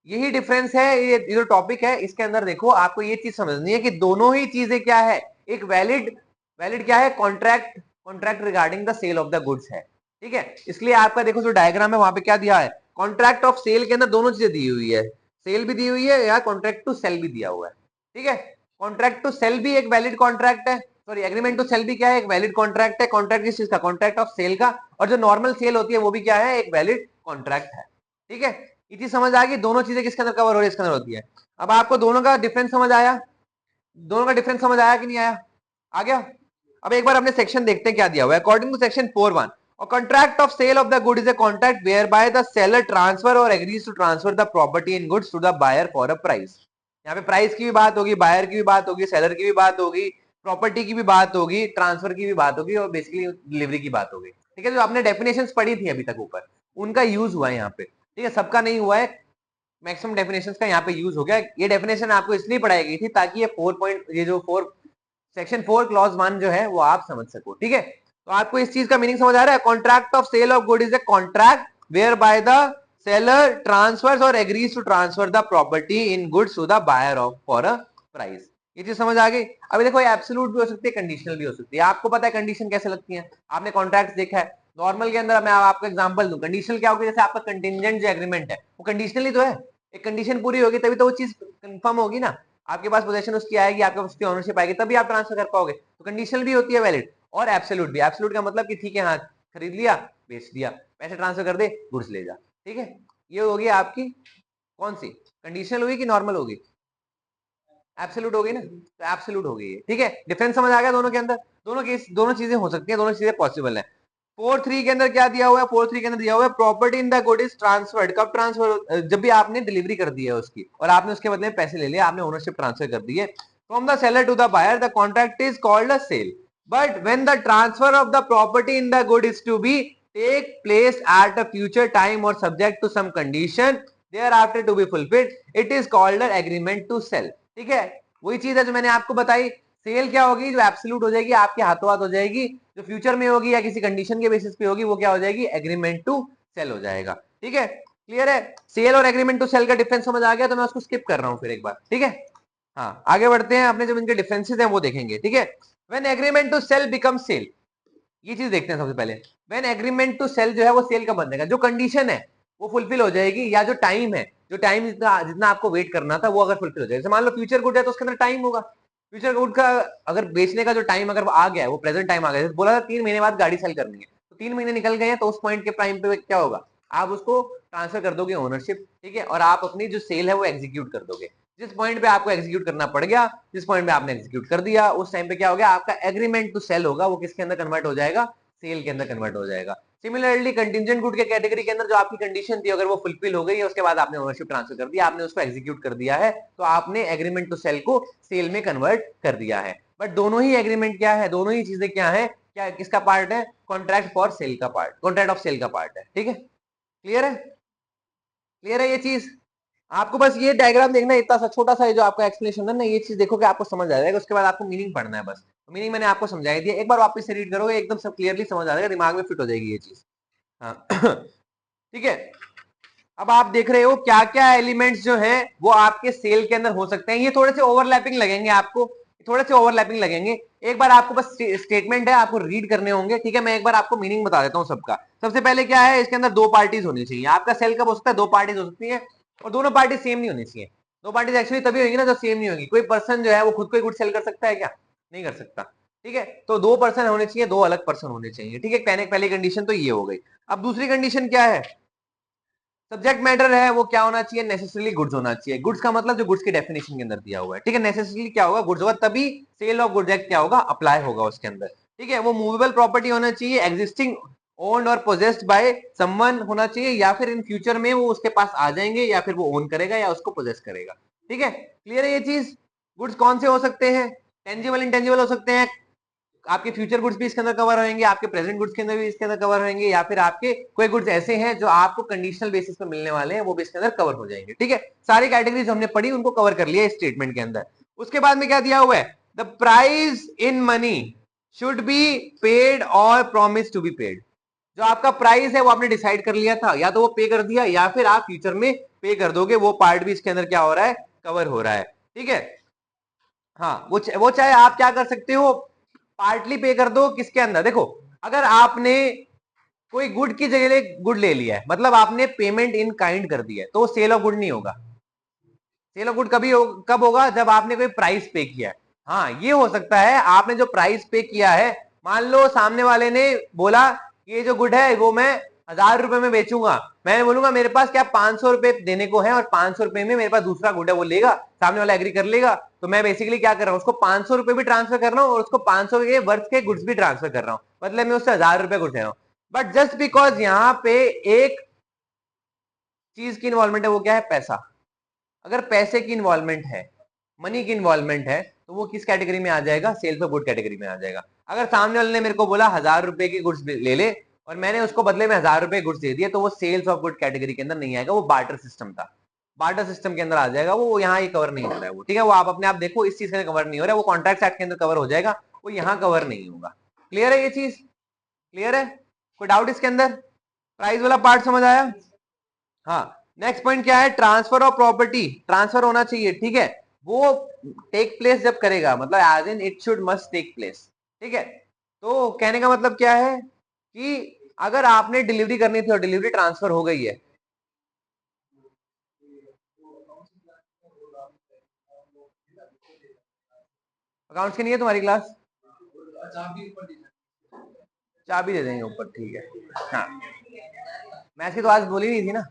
यही डिफरेंस है, ये जो टॉपिक है इसके अंदर देखो, आपको ये चीज समझनी है कि दोनों ही चीजें क्या है, एक वैलिड, वैलिड क्या है, contract, contract regarding the sale of the goods है। ठीक है, इसलिए आपका देखो जो डायग्राम है वहां पे क्या दिया है, कॉन्ट्रैक्ट ऑफ सेल के अंदर दोनों चीजें दी हुई है, सेल भी दी हुई है या कॉन्ट्रैक्ट टू सेल भी दिया हुआ है। ठीक है, कॉन्ट्रैक्ट टू सेल भी एक वैलिड कॉन्ट्रैक्ट है, सॉरी एग्रीमेंट टू सेल भी क्या है, एक वैलिड कॉन्ट्रैक्ट है। कॉन्ट्रैक्ट किस चीज का, कॉन्ट्रैक्ट ऑफ सेल का। और जो नॉर्मल सेल होती है वो भी क्या है, एक वैलिड कॉन्ट्रैक्ट है। ठीक है, ये चीज समझ आ गई, दोनों चीजें किसके अंदर कवर हो रही है, इसके अंदर होती है। अब आपको दोनों का डिफरेंस समझ आया, दोनों का डिफरेंस समझ आया कि नहीं आया, आ गया? अब एक बार अपने सेक्शन देखते हैं क्या दिया हुआ है। According to section 4(1), a contract of sale of the good is a contract whereby the seller transfer or agrees to transfer the property in goods to the buyer for a price। यहाँ पे price की भी बात होगी, buyer की भी बात होगी, सेलर की भी बात होगी, प्रॉपर्टी की भी बात होगी, ट्रांसफर की भी बात होगी, और बेसिकली डिलीवरी की बात होगी। ठीक है, जो आपने डेफिनेशंस पढ़ी थी अभी तक ऊपर, उनका यूज हुआ है यहाँ पे। ठीक है, सबका नहीं हुआ है, मैक्सिमम डेफिनेशंस का यहाँ पे यूज हो गया। ये डेफिनेशन आपको इसलिए पढ़ाई गई थी ताकि ये सेक्शन 4 क्लॉज 1 जो है वो आप समझ सको, ठीक है। तो आपको इस चीज का मीनिंग समझ आ रहा है? Contract of sale of good is a contract whereby the seller transfers or agrees to transfer the property in goods to the buyer of for a price. ये चीज समझ आ गई? अभी देखो ये एब्सोल्यूट भी हो सकती है, कंडीशनल भी हो सकती है। आपको पता है कंडीशन कैसे लगती है, आपने कॉन्ट्रैक्ट देखा है। नॉर्मल के अंदर मैं आपको एग्जांपल दूं, कंडीशनल क्या होगी, जैसे आपका कंटिजेंट जो एग्रीमेंट है वो कंडीशनली तो है, एक कंडीशन पूरी होगी तभी तो वो चीज कंफर्म होगी ना, आपके पास पोजीशन उसकी आएगी, आपके पास उसकी ओनरशिप आएगी, तभी आप ट्रांसफर कर पाओगे। तो कंडीशनल भी होती है वैलिड, और एब्सोल्यूट भी। एब्सोल्यूट का मतलब कि ठीक है हाँ खरीद लिया, बेच दिया, पैसे ट्रांसफर कर दे, गुड्स ले जा, ठीक है। ये होगी आपकी कौन सी, कंडीशनल होगी कि नॉर्मल होगी? एब्सोल्यूट होगी ना, तो एब्सोल्यूट होगी ये, ठीक है। डिफरेंस समझ आ गया दोनों के अंदर? दोनों केस, दोनों चीजें हो सकती है, दोनों चीजें पॉसिबल है। 4.3 के अंदर क्या दिया हुआ है? 4.3 के अंदर दिया हुआ है property in the good is transferred. कब ट्रांसफर? जब भी आपने डिलीवरी कर दी है उसकी और आपने उसके बदले में पैसे ले लिए, आपने ओनरशिप ट्रांसफर कर दी है from the seller to the buyer, the contract is called a sale. But when the transfer of the property in the good is to be take place at a future time or subject to some condition thereafter to be fulfilled, it is called an agreement to sell। ठीक है, वही चीज है जो मैंने आपको बताई। Cell क्या होगी? जो एब्सोल्यूट हो जाएगी, आपके हाथों हाथ हो जाएगी। जो फ्यूचर में होगी या किसी कंडीशन के बेसिस पे होगी, वो क्या हो जाएगी? एग्रीमेंट टू सेल हो जाएगा। ठीक है, क्लियर है? सेल और एग्रीमेंट टू सेल का डिफरेंस समझ आ गया, तो मैं उसको स्किप कर रहा हूं फिर एक बार, ठीक है। हाँ, आगे बढ़ते हैं, अपने जो इनके डिफरेंसेस हैं वो देखेंगे, ठीक है। When agreement to sale become sale, ये चीज देखते हैं सबसे पहले। व्हेन एग्रीमेंट टू सेल जो है वो सेल का बन जाएगा, जो कंडीशन है वो फुलफिल हो जाएगी, या जो टाइम है, जो टाइम जितना जितना आपको वेट करना था वो अगर फुलफिल हो जाएगा। जैसे मान लो फ्यूचर गुड है तो उसके अंदर टाइम होगा, फ्यूचर गुड का अगर बेचने का जो टाइम अगर आ गया है वो प्रेजेंट टाइम आ गया है, बोला था 3 महीने बाद गाड़ी सेल करनी है, तो 3 महीने निकल गए हैं, तो उस पॉइंट के टाइम पे क्या होगा? आप उसको ट्रांसफर कर दोगे ओनरशिप, ठीक है, और आप अपनी जो सेल है वो एग्जीक्यूट कर दोगे। जिस पॉइंट पे आपको एग्जीक्यूट करना पड़ गया, जिस पॉइंट पे आपने एग्जीक्यूट कर दिया, उस टाइम पे क्या हो गया? आपका एग्रीमेंट टू सेल होगा, वो किसके अंदर कन्वर्ट हो जाएगा? सेल के अंदर कन्वर्ट हो जाएगा। सिमिलरली कंटिजेंट गुड के कैटेगरी के अंदर जो आपकी कंडीशन थी, अगर वो फुलफिल हो गई है, उसके बाद आपने ओनरशिप ट्रांसफर कर दिया, आपने उसको एग्जीक्यूट कर दिया है, तो आपने एग्रीमेंट टू सेल को सेल में कन्वर्ट कर दिया है। बट दोनों ही एग्रीमेंट क्या है, दोनों ही चीजें क्या है, क्या किसका पार्ट है? कॉन्ट्रैक्ट फॉर सेल का पार्ट, कॉन्ट्रैक्ट ऑफ सेल का पार्ट है, ठीक है। क्लियर है? क्लियर है ये चीज? आपको बस ये डायग्राम देखना है, इतना सा छोटा सा जो आपका एक्सप्लेनेशन है ना, ये चीज देखो कि आपको समझ आ जाएगा। उसके बाद आपको मीनिंग पढ़ना है बस, मीनिंग मैंने आपको समझाई दी, एक बार वापस से रीड करोगे एकदम सब क्लियरली समझ आ जाएगा, दिमाग में फिट हो जाएगी ये चीज। हाँ ठीक है। अब आप देख रहे हो क्या क्या एलिमेंट्स जो हैं वो आपके सेल के अंदर हो सकते हैं। ये थोड़े से ओवरलैपिंग लगेंगे आपको, थोड़े से ओवरलैपिंग लगेंगे। एक बार आपको बस स्टेटमेंट है, आपको रीड करने होंगे, ठीक है। मैं एक बार आपको मीनिंग बता देता हूँ सबका। सबसे पहले क्या है, इसके अंदर दो पार्टीज होनी चाहिए। आपका सेल कब हो सकता है? दो पार्टीज हो सकती है, और दोनों पार्टी सेम नहीं होनी चाहिए। दो पार्टीज एक्चुअली तभी होगी ना जब सेम नहीं होगी। कोई पर्सन जो है वो खुद को गुड सेल कर सकता है क्या? नहीं कर सकता, ठीक है। तो दो पर्सन होने चाहिए, दो अलग पर्सन होने चाहिए, ठीक है। पहली कंडीशन तो ये हो गई। अब दूसरी कंडीशन क्या है? सब्जेक्ट मैटर है वो क्या होना चाहिए? नेसेसरीली गुड्स होना चाहिए। गुड्स का मतलब जो गुड्स की डेफिनेशन के अंदर दिया हुआ है, ठीक है। नेसेसरीली क्या होगा? गुड्स होगा, तभी सेल ऑफ गुड्स एक्ट क्या होगा? अप्लाई होगा उसके अंदर, ठीक है। वो मूवेबल प्रॉपर्टी होना चाहिए, एग्जिस्टिंग ओन्ड और पोजेस्ड बाय समवन होना चाहिए, या फिर इन फ्यूचर में वो उसके पास आ जाएंगे, या फिर वो ओन करेगा या उसको पोजेस करेगा, ठीक है। क्लियर है ये चीज? गुड्स कौन से हो सकते हैं? टेंजिबल, इंटेंजिबल हो सकते हैं। आपके फ्यूचर गुड्स भी इसके अंदर कवर होंगे, आपके प्रेजेंट गुड्स के अंदर भी इसके अंदर कवर होंगे, या फिर आपके कोई गुड्स ऐसे हैं जो आपको कंडीशनल बेसिस पे मिलने वाले हैं, वो भी इसके अंदर कवर हो जाएंगे, ठीक है। सारी कैटेगरीज हमने पढ़ी, उनको कवर कर लिया इस स्टेटमेंट के अंदर। उसके बाद में क्या दिया हुआ है? The price in money should be paid और प्रॉमिस टू बी पेड। जो आपका प्राइस है वो आपने डिसाइड कर लिया था, या तो वो पे कर दिया या फिर आप फ्यूचर में पे कर दोगे, वो पार्ट भी इसके अंदर क्या हो रहा है? कवर हो रहा है, ठीक है। हाँ, वो चाहे आप क्या कर सकते हो, पार्टली पे कर दो। किसके अंदर? देखो, अगर आपने कोई गुड की जगह गुड ले लिया है, मतलब आपने पेमेंट इन काइंड कर दिया है, तो वो सेल ऑफ गुड नहीं होगा। सेल ऑफ गुड कब होगा? जब आपने कोई प्राइस पे किया है। हाँ, ये हो सकता है आपने जो प्राइस पे किया है, मान लो सामने वाले ने बोला ये जो गुड है वो मैं 1000 रुपए में बेचूंगा, मैं बोलूंगा मेरे पास क्या 500 रुपए देने को है, और 500 रुपए में मेरे पास दूसरा गुड है वो लेगा, सामने वाला एग्री कर लेगा, तो मैं बेसिकली क्या कर रहा हूँ? उसको 500 रुपए भी ट्रांसफर कर रहा हूँ और उसको 500 के वर्थ के गुड्स भी ट्रांसफर कर रहा हूँ, मतलब मैं उससे 1000 रुपए गुड्स ले रहा हूँ। बट जस्ट बिकॉज यहाँ पे एक चीज की इन्वॉल्वमेंट है, वो क्या है? पैसा। अगर पैसे की इन्वॉल्वमेंट है, मनी की इन्वॉल्वमेंट है, तो वो किस कैटेगरी में आ जाएगा? सेल्स ऑफ गुड कैटेगरी में आ जाएगा। अगर सामने वाले ने मेरे को बोला 1000 रुपए की गुड्स ले ले, और मैंने उसको बदले में 1000 रुपए गुड्स दे दिए, तो वो सेल्स ऑफ गुड कैटेगरी के अंदर नहीं आएगा, वो बार्टर सिस्टम था। बार्टर सिस्टम के अंदर आ जाएगा, वो यहाँ ये कवर नहीं हो रहा है वो, ठीक है, वो आप अपने आप देखो, इस चीज के अंदर कवर नहीं हो रहा है, वो कॉन्ट्रैक्ट एक्ट के अंदर कवर हो जाएगा, वो यहाँ कवर नहीं होगा। क्लियर है ये चीज? क्लियर है? कोई डाउट इसके अंदर? प्राइस वाला पार्ट समझ आया? हाँ। नेक्स्ट पॉइंट क्या है? ट्रांसफर ऑफ प्रॉपर्टी, ट्रांसफर होना चाहिए, ठीक है, वो टेक प्लेस जब करेगा, मतलब as in it should must take place, ठीक है। तो कहने का मतलब क्या है कि अगर आपने डिलीवरी करनी थी और डिलीवरी ट्रांसफर हो गई है, अकाउंट्स की नहीं है तुम्हारी क्लास? चाबी दे देंगे ऊपर, ठीक है। हाँ, मैथ्स की तो आज बोली नहीं थी ना।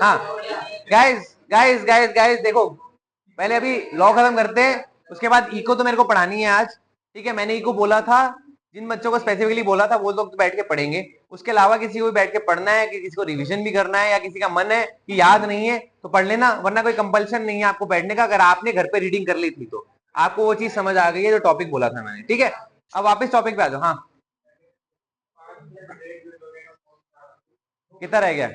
हाँ गाइस गाइस गाइस गाइस देखो, पहले अभी लॉ खत्म करते हैं, उसके बाद इको तो मेरे को पढ़ानी है आज, ठीक है। मैंने इको बोला था, जिन बच्चों को स्पेसिफिकली बोला था वो लोग तो बैठ के पढ़ेंगे, उसके अलावा किसी को भी बैठ के पढ़ना है कि किसी को रिवीजन भी करना है या किसी का मन है कि याद नहीं है तो पढ़ लेना, वरना कोई कंपल्शन नहीं है आपको बैठने का। अगर आपने घर पे रीडिंग कर ली थी तो आपको वो चीज समझ आ गई है जो टॉपिक बोला था मैंने, ठीक है। अब वापस टॉपिक पे आ जाओ। हाँ, कितना रह गया?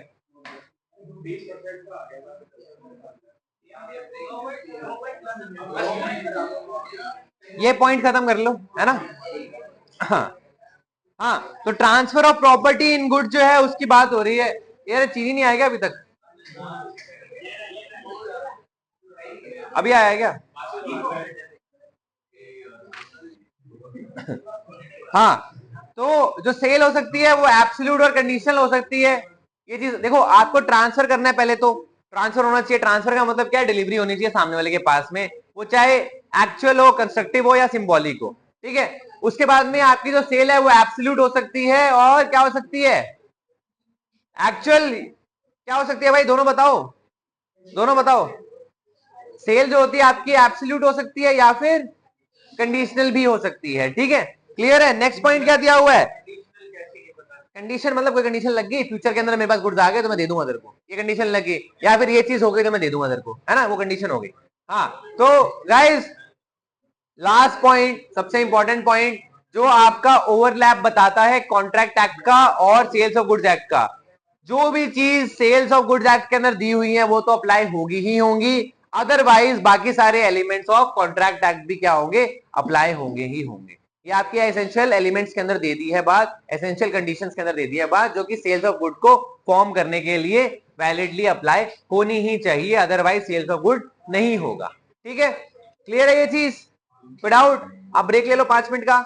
ये पॉइंट खत्म कर लो, है ना। हाँ हाँ, तो transfer of property in good जो है उसकी बात हो रही है। यार चीनी नहीं आएगा अभी तक? अभी आया क्या? हाँ, तो जो सेल हो सकती है वो एब्सोल्यूट और कंडीशनल हो सकती है। ये चीज देखो, आपको ट्रांसफर करना है, पहले तो ट्रांसफर होना चाहिए। ट्रांसफर का मतलब क्या है? डिलीवरी होनी चाहिए सामने वाले के पास में, वो चाहे एक्चुअल हो, कंस्ट्रक्टिव हो या सिंबॉलिक हो, ठीक है। उसके बाद में आपकी जो सेल है वो एब्सोल्यूट हो सकती है और क्या हो सकती है? एक्चुअल। क्या हो सकती है भाई? दोनों बताओ, दोनों बताओ। सेल जो होती है आपकी एब्सोल्यूट हो सकती है या फिर कंडीशनल भी हो सकती है, ठीक है। क्लियर है? नेक्स्ट पॉइंट क्या दिया हुआ है? कंडीशन मतलब कोई कंडीशन लग गई फ्यूचर के अंदर मेरे पास गुड्स आ गए तो मैं दे दूंगा तेरे को, ये कंडीशन लगी, या फिर ये चीज हो गई तो मैं दे दूंगा तेरे को, है ना, वो कंडीशन हो गई। हाँ, तो गाइस लास्ट पॉइंट, सबसे इंपॉर्टेंट पॉइंट, जो आपका ओवरलैप बताता है कॉन्ट्रैक्ट एक्ट का और सेल्स ऑफ गुड्स एक्ट का। जो भी चीज सेल्स ऑफ गुड्स एक्ट के अंदर दी हुई है वो तो अप्लाई होगी ही होंगी, अदरवाइज बाकी सारे एलिमेंट्स ऑफ कॉन्ट्रैक्ट एक्ट भी क्या होंगे? अप्लाई होंगे ही होंगे। ये आपकी एसेंशियल एलिमेंट्स के अंदर दे दी है बात, एसेंशियल कंडीशंस के अंदर दे दी है बात, जो कि सेल्स ऑफ गुड को फॉर्म करने के लिए वैलिडली अप्लाई होनी ही चाहिए, अदरवाइज सेल्स ऑफ गुड नहीं होगा, ठीक है। क्लियर है ये चीज? विदाउट, आप ब्रेक ले लो 5 मिनट का।